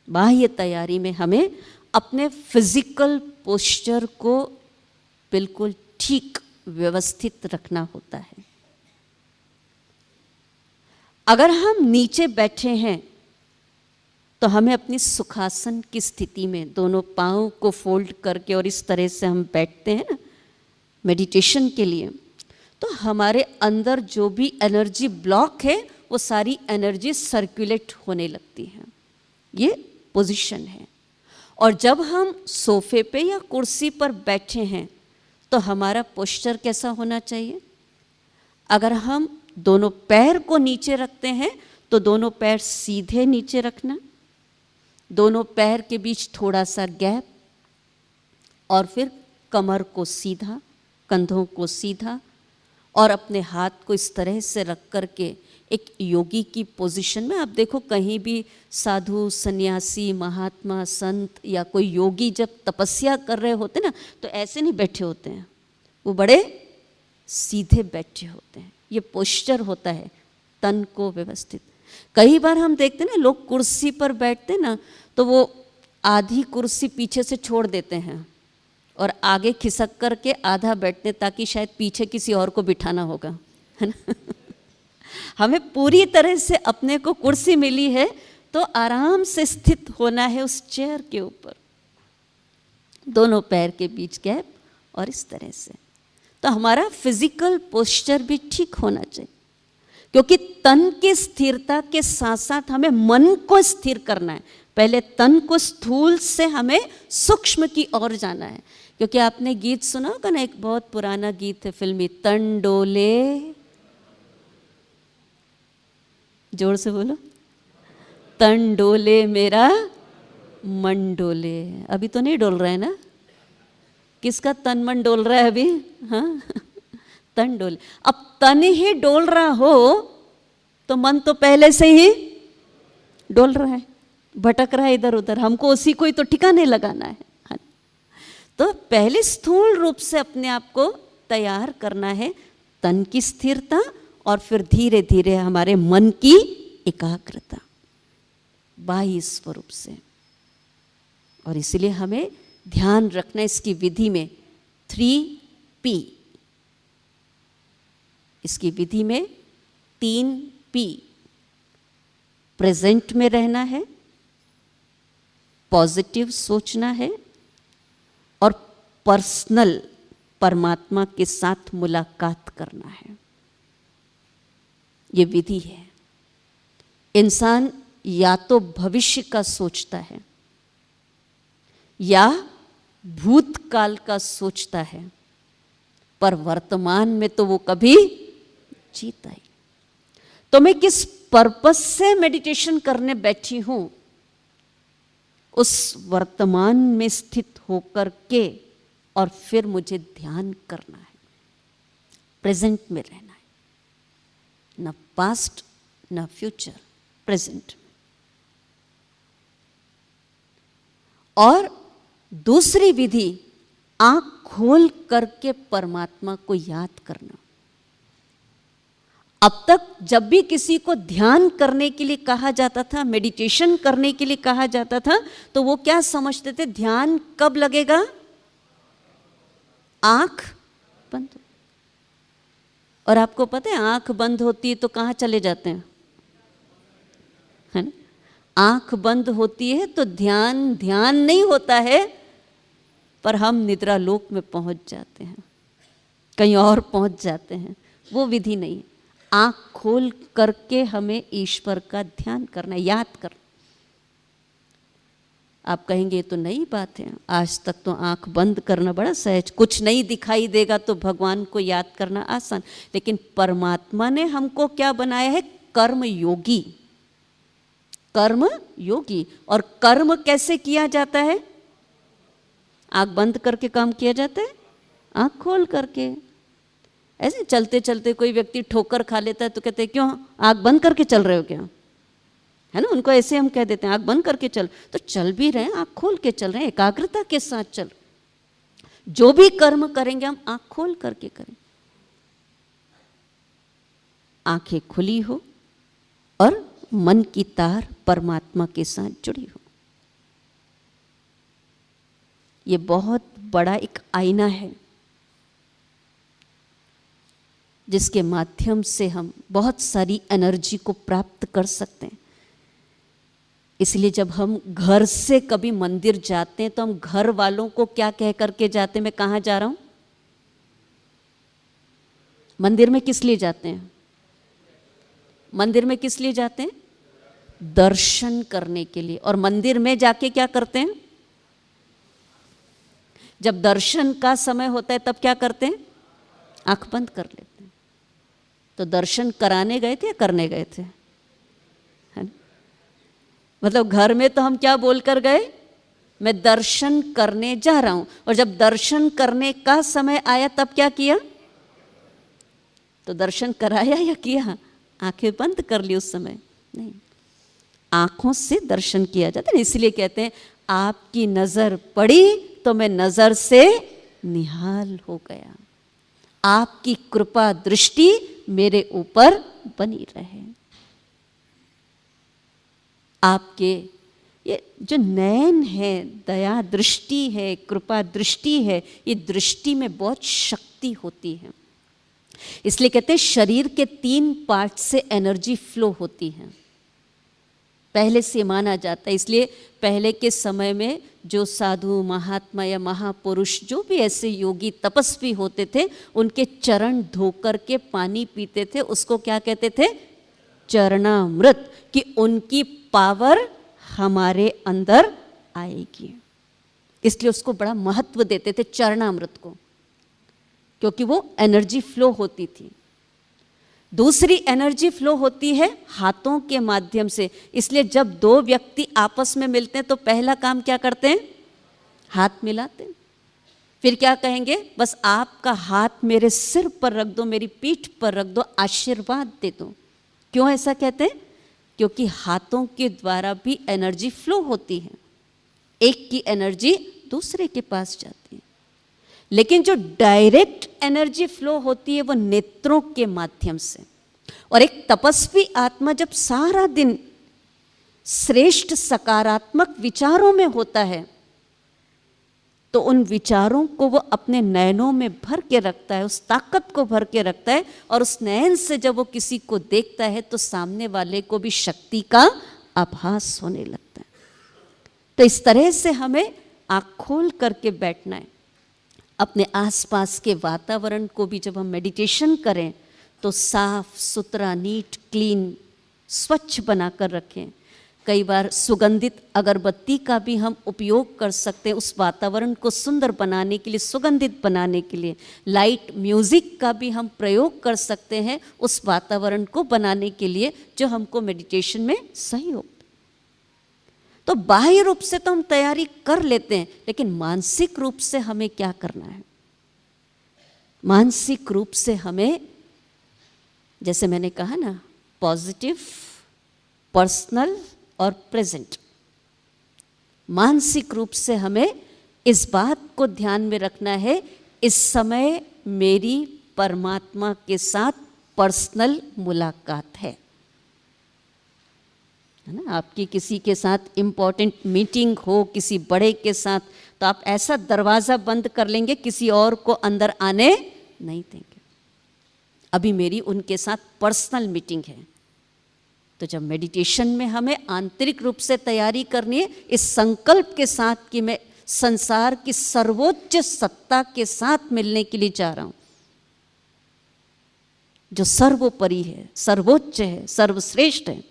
बाह्य तैयारी में हमें अपने फिजिकल पोस्चर को बिल्कुल ठीक व्यवस्थित रखना होता है। अगर हम नीचे बैठे हैं तो हमें अपनी सुखासन की स्थिति में दोनों पाँव को फोल्ड करके और इस तरह से हम बैठते हैं ना मेडिटेशन के लिए, तो हमारे अंदर जो भी एनर्जी ब्लॉक है वो सारी एनर्जी सर्कुलेट होने लगती है। ये पोजीशन है। और जब हम सोफे पे या कुर्सी पर बैठे हैं तो हमारा पोस्चर कैसा होना चाहिए? अगर हम दोनों पैर को नीचे रखते हैं तो दोनों पैर सीधे नीचे रखना, दोनों पैर के बीच थोड़ा सा गैप, और फिर कमर को सीधा, कंधों को सीधा, और अपने हाथ को इस तरह से रख करके एक योगी की पोजीशन में। आप देखो कहीं भी साधु, सन्यासी, महात्मा, संत या कोई योगी जब तपस्या कर रहे होते ना तो ऐसे नहीं बैठे होते हैं, वो बड़े सीधे बैठे होते हैं। ये पोस्चर होता है तन को व्यवस्थित। कई बार हम देखते हैं ना लोग कुर्सी पर बैठते ना तो वो आधी कुर्सी पीछे से छोड़ देते हैं और आगे खिसक करके आधा बैठते ताकि शायद पीछे किसी और को बिठाना होगा, है ना। हमें पूरी तरह से अपने को कुर्सी मिली है तो आराम से स्थित होना है उस चेयर के ऊपर, दोनों पैर के बीच गैप, और इस तरह से। तो हमारा फिजिकल पोस्चर भी ठीक होना चाहिए, क्योंकि तन की स्थिरता के साथ साथ हमें मन को स्थिर करना है। पहले तन को स्थूल से हमें सूक्ष्म की ओर जाना है। क्योंकि आपने गीत सुना होगा ना, एक बहुत पुराना गीत है फिल्मी, तन डोले, जोर से बोलो, तन डोले मेरा मन डोले। अभी तो नहीं डोल रहा है ना? किसका तन मन डोल रहा है अभी? हाँ, तन डोले। अब तन ही डोल रहा हो तो मन तो पहले से ही डोल रहा है, भटक रहा है इधर उधर, हमको उसी को ही तो ठिकाने लगाना है। तो पहले स्थूल रूप से अपने आप को तैयार करना है, तन की स्थिरता, और फिर धीरे धीरे हमारे मन की एकाग्रता बाह्य स्वरूप से। और इसलिए हमें ध्यान रखना इसकी विधि में 3P, इसकी विधि में 3P, प्रेजेंट में रहना है, पॉजिटिव सोचना है, और पर्सनल परमात्मा के साथ मुलाकात करना है। ये विधि है। इंसान या तो भविष्य का सोचता है या भूतकाल का सोचता है, पर वर्तमान में तो वो कभी जीता ही। तो मैं किस पर्पस से मेडिटेशन करने बैठी हूं, उस वर्तमान में स्थित होकर के, और फिर मुझे ध्यान करना है, प्रेजेंट में रहना है, ना पास्ट ना फ्यूचर, प्रेजेंट। और दूसरी विधि आंख खोल करके परमात्मा को याद करना। अब तक जब भी किसी को ध्यान करने के लिए कहा जाता था, मेडिटेशन करने के लिए कहा जाता था, तो वो क्या समझते थे, ध्यान कब लगेगा, आंख बंद। और आपको पता है आंख बंद होती है तो कहाँ चले जाते हैं, है ना? आंख बंद होती है तो ध्यान ध्यान नहीं होता है, पर हम निद्रा लोक में पहुंच जाते हैं, कहीं और पहुंच जाते हैं। वो विधि नहीं है। आंख खोल करके हमें ईश्वर का ध्यान करना, याद करना। आप कहेंगे ये तो नई बात है, आज तक तो आंख बंद करना बड़ा सहज, कुछ नहीं दिखाई देगा तो भगवान को याद करना आसान। लेकिन परमात्मा ने हमको क्या बनाया है, कर्म योगी। कर्म योगी। और कर्म कैसे किया जाता है, आंख बंद करके काम किया जाता है, आंख खोल करके। ऐसे चलते चलते कोई व्यक्ति ठोकर खा लेता है तो कहते हैं क्यों आंख बंद करके चल रहे हो क्या, है ना? उनको ऐसे हम कह देते हैं आंख बंद करके चल, तो चल भी रहे हैं, आंख खोल के चल रहे हैं, एकाग्रता के साथ चल। जो भी कर्म करेंगे हम आंख खोल करके करें, आंखें खुली हो और मन की तार परमात्मा के साथ जुड़ी हो। ये बहुत बड़ा एक आईना है जिसके माध्यम से हम बहुत सारी एनर्जी को प्राप्त कर सकते हैं। इसलिए जब हम घर से कभी मंदिर जाते हैं तो हम घर वालों को क्या कह करके जाते हैं, मैं कहाँ जा रहा हूँ? मंदिर में किस लिए जाते हैं? मंदिर में किस लिए जाते हैं? दर्शन करने के लिए। और मंदिर में जाके क्या करते हैं? जब दर्शन का समय होता है तब क्या करते हैं? आंख बंद कर लेते हैं। तो दर्शन कराने गए थे या करने गए थे, है ना? मतलब घर में तो हम क्या बोलकर गए, मैं दर्शन करने जा रहा हूं। और जब दर्शन करने का समय आया तब क्या किया? तो दर्शन कराया या किया? आंखें बंद कर ली उस समय? नहीं, आंखों से दर्शन किया जाता है। इसलिए कहते हैं आपकी नजर पड़ी तो मैं नजर से निहाल हो गया, आपकी कृपा दृष्टि मेरे ऊपर बनी रहे। आपके ये जो नयन है, दया दृष्टि है, कृपा दृष्टि है, ये दृष्टि में बहुत शक्ति होती है। इसलिए कहते हैं शरीर के 3 पार्ट से एनर्जी फ्लो होती है, पहले से माना जाता है। इसलिए पहले के समय में जो साधु महात्मा या महापुरुष जो भी ऐसे योगी तपस्वी होते थे, उनके चरण धोकर के पानी पीते थे, उसको क्या कहते थे? चरणामृत। कि उनकी पावर हमारे अंदर आएगी, इसलिए उसको बड़ा महत्व देते थे चरणामृत को, क्योंकि वो एनर्जी फ्लो होती थी। दूसरी एनर्जी फ्लो होती है हाथों के माध्यम से। इसलिए जब 2 व्यक्ति आपस में मिलते हैं तो पहला काम क्या करते हैं? हाथ मिलाते हैं। फिर क्या कहेंगे? बस आपका हाथ मेरे सिर पर रख दो, मेरी पीठ पर रख दो, आशीर्वाद दे दो। क्यों ऐसा कहते हैं? क्योंकि हाथों के द्वारा भी एनर्जी फ्लो होती है, एक की एनर्जी दूसरे के पास जाती है। लेकिन जो डायरेक्ट एनर्जी फ्लो होती है वो नेत्रों के माध्यम से। और एक तपस्वी आत्मा जब सारा दिन श्रेष्ठ सकारात्मक विचारों में होता है तो उन विचारों को वो अपने नयनों में भर के रखता है, उस ताकत को भर के रखता है। और उस नयन से जब वो किसी को देखता है तो सामने वाले को भी शक्ति का आभास होने लगता है। तो इस तरह से हमें आँख खोल करके बैठना है। अपने आसपास के वातावरण को भी जब हम मेडिटेशन करें तो साफ सुथरा, नीट क्लीन, स्वच्छ बनाकर रखें। कई बार सुगंधित अगरबत्ती का भी हम उपयोग कर सकते हैं उस वातावरण को सुंदर बनाने के लिए, सुगंधित बनाने के लिए। लाइट म्यूजिक का भी हम प्रयोग कर सकते हैं उस वातावरण को बनाने के लिए जो हमको मेडिटेशन में सही हो। तो बाह्य रूप से तो हम तैयारी कर लेते हैं, लेकिन मानसिक रूप से हमें क्या करना है? मानसिक रूप से हमें, जैसे मैंने कहा ना, पॉजिटिव, पर्सनल और प्रेजेंट। मानसिक रूप से हमें इस बात को ध्यान में रखना है, इस समय मेरी परमात्मा के साथ पर्सनल मुलाकात है ना। आपकी किसी के साथ इम्पोर्टेंट मीटिंग हो, किसी बड़े के साथ, तो आप ऐसा दरवाज़ा बंद कर लेंगे, किसी और को अंदर आने नहीं देंगे। अभी मेरी उनके साथ पर्सनल मीटिंग है। तो जब मेडिटेशन में हमें आंतरिक रूप से तैयारी करनी है, इस संकल्प के साथ कि मैं संसार की सर्वोच्च सत्ता के साथ मिलने के लिए जा रहा हूं, जो सर्वोपरि है, सर्वोच्च है, सर्वश्रेष्ठ है,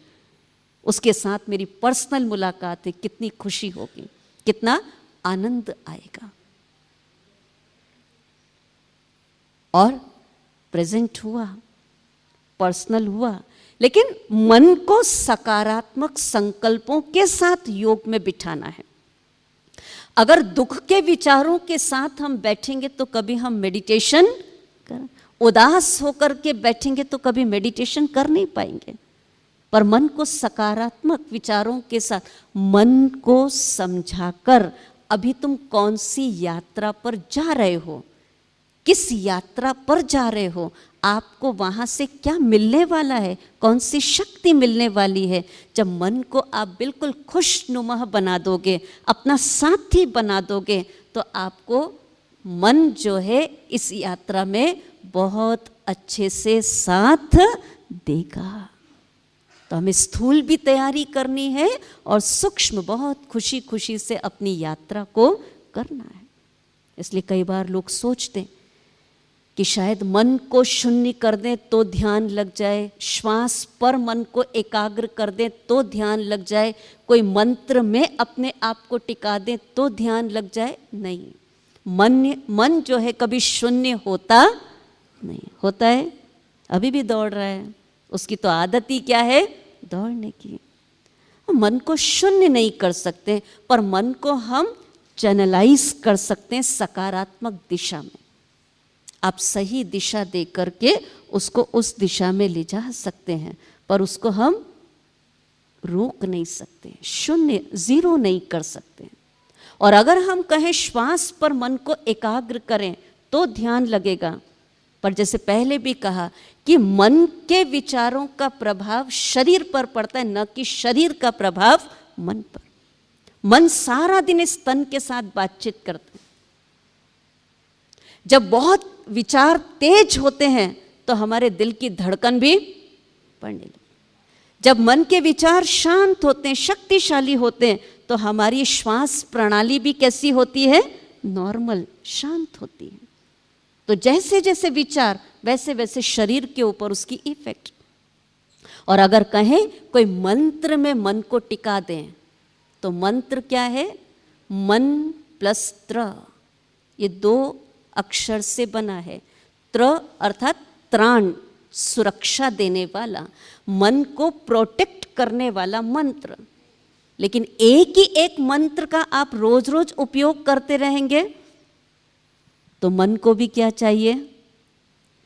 उसके साथ मेरी पर्सनल मुलाकात है, कितनी खुशी होगी, कितना आनंद आएगा। और प्रेजेंट हुआ, पर्सनल हुआ, लेकिन मन को सकारात्मक संकल्पों के साथ योग में बिठाना है। अगर दुख के विचारों के साथ हम बैठेंगे तो कभी हम मेडिटेशन उदास होकर के बैठेंगे तो कभी मेडिटेशन कर नहीं पाएंगे। पर मन को सकारात्मक विचारों के साथ, मन को समझाकर अभी तुम कौन सी यात्रा पर जा रहे हो, किस यात्रा पर जा रहे हो, आपको वहाँ से क्या मिलने वाला है, कौन सी शक्ति मिलने वाली है। जब मन को आप बिल्कुल खुशनुमा बना दोगे, अपना साथी बना दोगे, तो आपको मन जो है इस यात्रा में बहुत अच्छे से साथ देगा। तो हमें स्थूल भी तैयारी करनी है और सूक्ष्म बहुत खुशी खुशी से अपनी यात्रा को करना है। इसलिए कई बार लोग सोचते कि शायद मन को शून्य कर दें तो ध्यान लग जाए, श्वास पर मन को एकाग्र कर दें तो ध्यान लग जाए, कोई मंत्र में अपने आप को टिका दें तो ध्यान लग जाए। नहीं, मन जो है कभी शून्य होता नहीं, होता है, अभी भी दौड़ रहा है, उसकी तो आदत ही क्या है, दौड़ने की। मन को शून्य नहीं कर सकते, पर मन को हम चैनलाइज कर सकते हैं सकारात्मक दिशा में। आप सही दिशा दे करके उसको उस दिशा में ले जा सकते हैं, पर उसको हम रोक नहीं सकते, शून्य जीरो नहीं कर सकते। और अगर हम कहें श्वास पर मन को एकाग्र करें तो ध्यान लगेगा, पर जैसे पहले भी कहा कि मन के विचारों का प्रभाव शरीर पर पड़ता है, न कि शरीर का प्रभाव मन पर। मन सारा दिन इस तन के साथ बातचीत करता है। जब बहुत विचार तेज होते हैं तो हमारे दिल की धड़कन भी बढ़ने लगती। जब मन के विचार शांत होते हैं, शक्तिशाली होते हैं, तो हमारी श्वास प्रणाली भी कैसी होती है, नॉर्मल, शांत होती है। तो जैसे जैसे विचार वैसे वैसे शरीर के ऊपर उसकी इफेक्ट। और अगर कहें कोई मंत्र में मन को टिका दें, तो मंत्र क्या है, मन प्लस त्र, ये 2 अक्षर से बना है। त्र अर्थात त्राण, सुरक्षा देने वाला, मन को प्रोटेक्ट करने वाला मंत्र। लेकिन एक ही एक मंत्र का आप रोज रोज उपयोग करते रहेंगे तो मन को भी क्या चाहिए,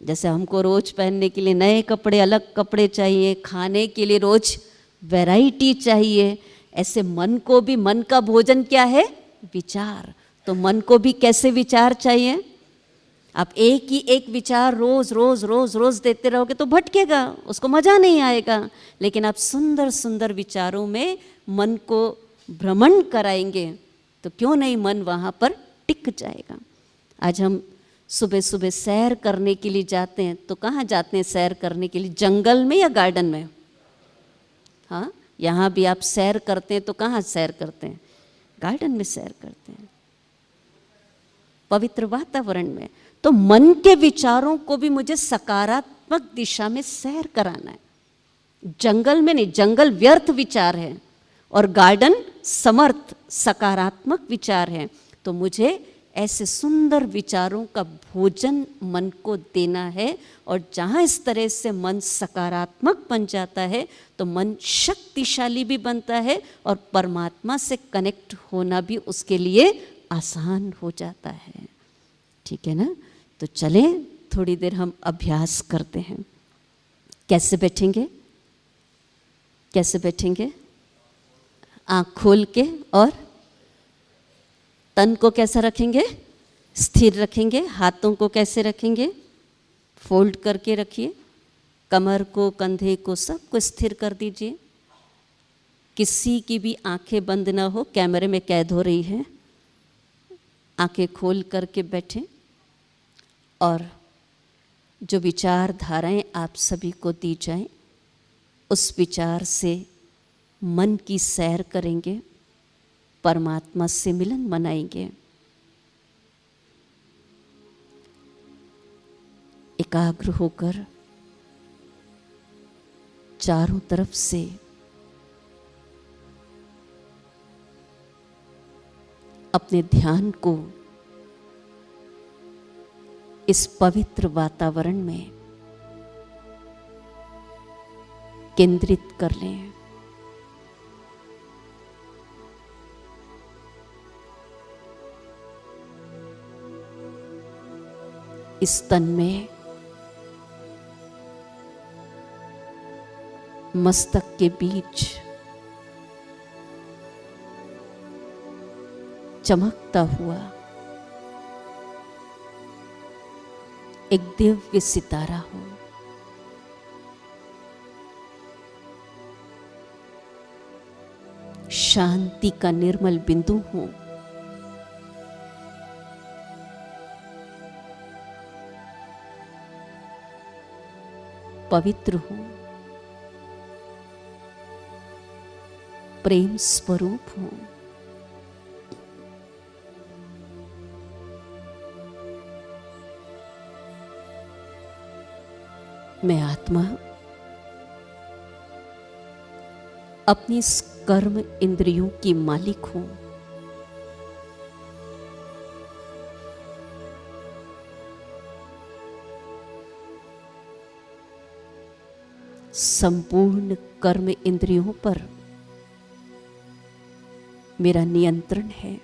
जैसे हमको रोज पहनने के लिए नए कपड़े, अलग कपड़े चाहिए, खाने के लिए रोज वैरायटी चाहिए, ऐसे मन को भी, मन का भोजन क्या है, विचार। तो मन को भी कैसे विचार चाहिए। आप एक ही एक विचार रोज रोज रोज रोज देते रहोगे तो भटकेगा, उसको मजा नहीं आएगा। लेकिन आप सुंदर सुंदर विचारों में मन को भ्रमण कराएंगे तो क्यों नहीं मन वहाँ पर टिक जाएगा। आज हम सुबह सुबह सैर करने के लिए जाते हैं, तो कहाँ जाते हैं सैर करने के लिए, जंगल में या गार्डन में। हाँ, यहाँ भी आप सैर करते हैं तो कहाँ सैर करते हैं, गार्डन में सैर करते हैं, पवित्र वातावरण में। तो मन के विचारों को भी मुझे सकारात्मक दिशा में सैर कराना है। जंगल में नहीं, जंगल व्यर्थ विचार है और गार्डन समर्थ सकारात्मक विचार है। तो मुझे ऐसे सुंदर विचारों का भोजन मन को देना है। और जहाँ इस तरह से मन सकारात्मक बन जाता है तो मन शक्तिशाली भी बनता है और परमात्मा से कनेक्ट होना भी उसके लिए आसान हो जाता है। ठीक है ना। तो चलें थोड़ी देर हम अभ्यास करते हैं। कैसे बैठेंगे, कैसे बैठेंगे, आँख खोल के और तन को कैसा रखेंगे? स्थिर रखेंगे। हाथों को कैसे रखेंगे? फोल्ड करके रखिए। कमर को, कंधे को, सबको स्थिर कर दीजिए। किसी की भी आंखें बंद ना हो, कैमरे में कैद हो रही है। आंखें खोल करके बैठें और जो विचारधाराएं आप सभी को दी जाएं, उस विचार से मन की सैर करेंगे, परमात्मा से मिलन मनाएंगे। एकाग्र होकर चारों तरफ से अपने ध्यान को इस पवित्र वातावरण में केंद्रित कर लें। इस तन में मस्तक के बीच चमकता हुआ एक दिव्य सितारा हो। शांति का निर्मल बिंदु हो। पवित्र हो। प्रेम स्वरूप हो। मैं आत्मा अपनी इस कर्म इंद्रियों की मालिक हूं। संपूर्ण कर्म इंद्रियों पर मेरा नियंत्रण है।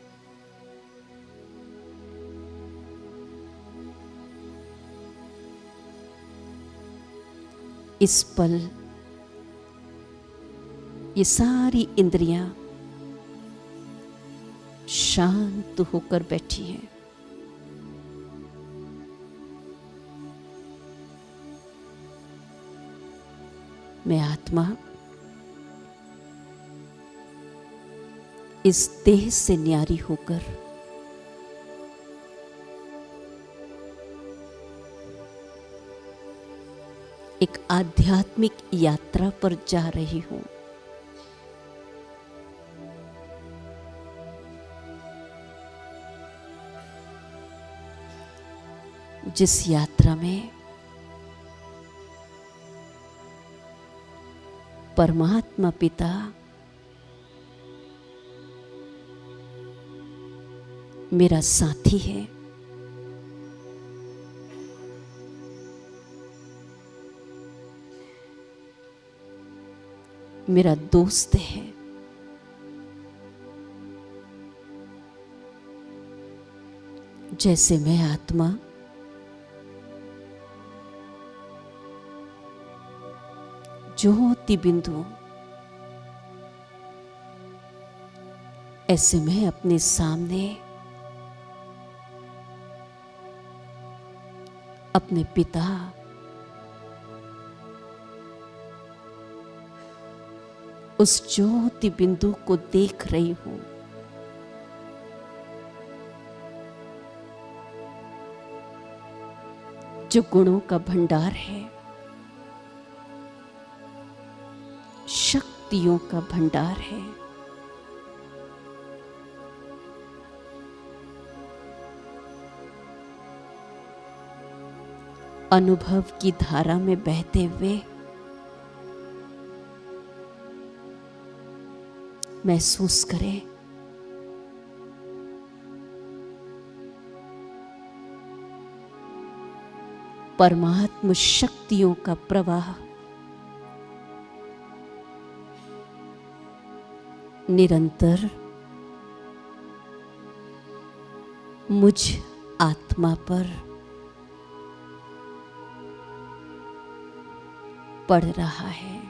इस पल ये सारी इंद्रियां शांत होकर बैठी हैं। मैं आत्मा इस देह से न्यारी होकर एक आध्यात्मिक यात्रा पर जा रही हूं। जिस यात्रा में परमात्मा पिता मेरा साथी है। मेरा दोस्त है। जैसे मैं आत्मा ज्योति बिंदु, ऐसे मैं अपने सामने अपने पिता उस ज्योति बिंदु को देख रही हूं। जो गुणों का भंडार है, शक्तियों का भंडार है। अनुभव की धारा में बहते हुए महसूस करें परमात्म शक्तियों का प्रवाह निरंतर मुझ आत्मा पर पड़ रहा है।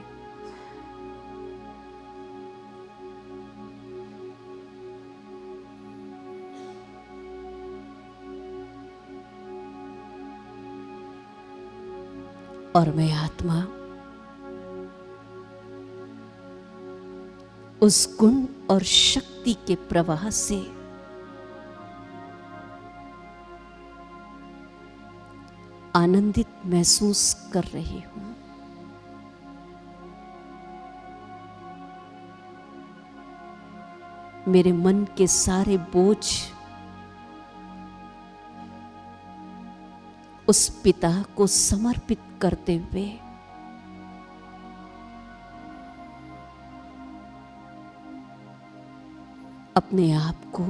और मैं आत्मा उस गुण और शक्ति के प्रवाह से आनंदित महसूस कर रही हूं। मेरे मन के सारे बोझ उस पिता को समर्पित करते हुए अपने आप को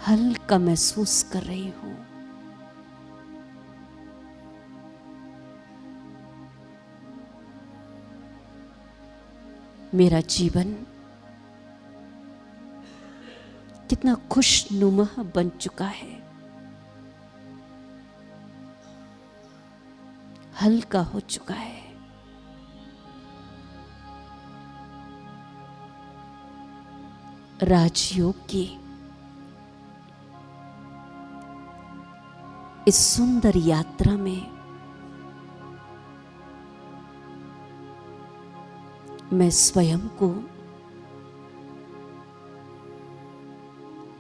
हल्का महसूस कर रही हूं। मेरा जीवन कितना खुशनुमा बन चुका है, हल्का हो चुका है। राजयोग की इस सुंदर यात्रा में मैं स्वयं को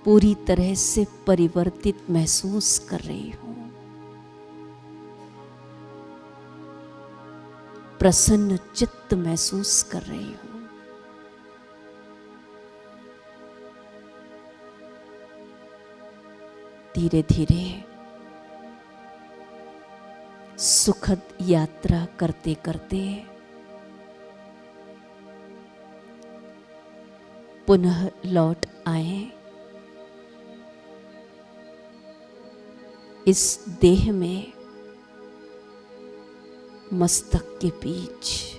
पूरी तरह से परिवर्तित महसूस कर रही हूं। प्रसन्न चित्त महसूस कर रही हूं। धीरे धीरे सुखद यात्रा करते करते पुनः लौट आए इस देह में मस्तक के बीच।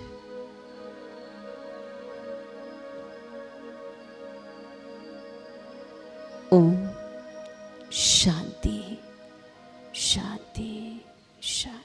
ओम शांति शांति शांति।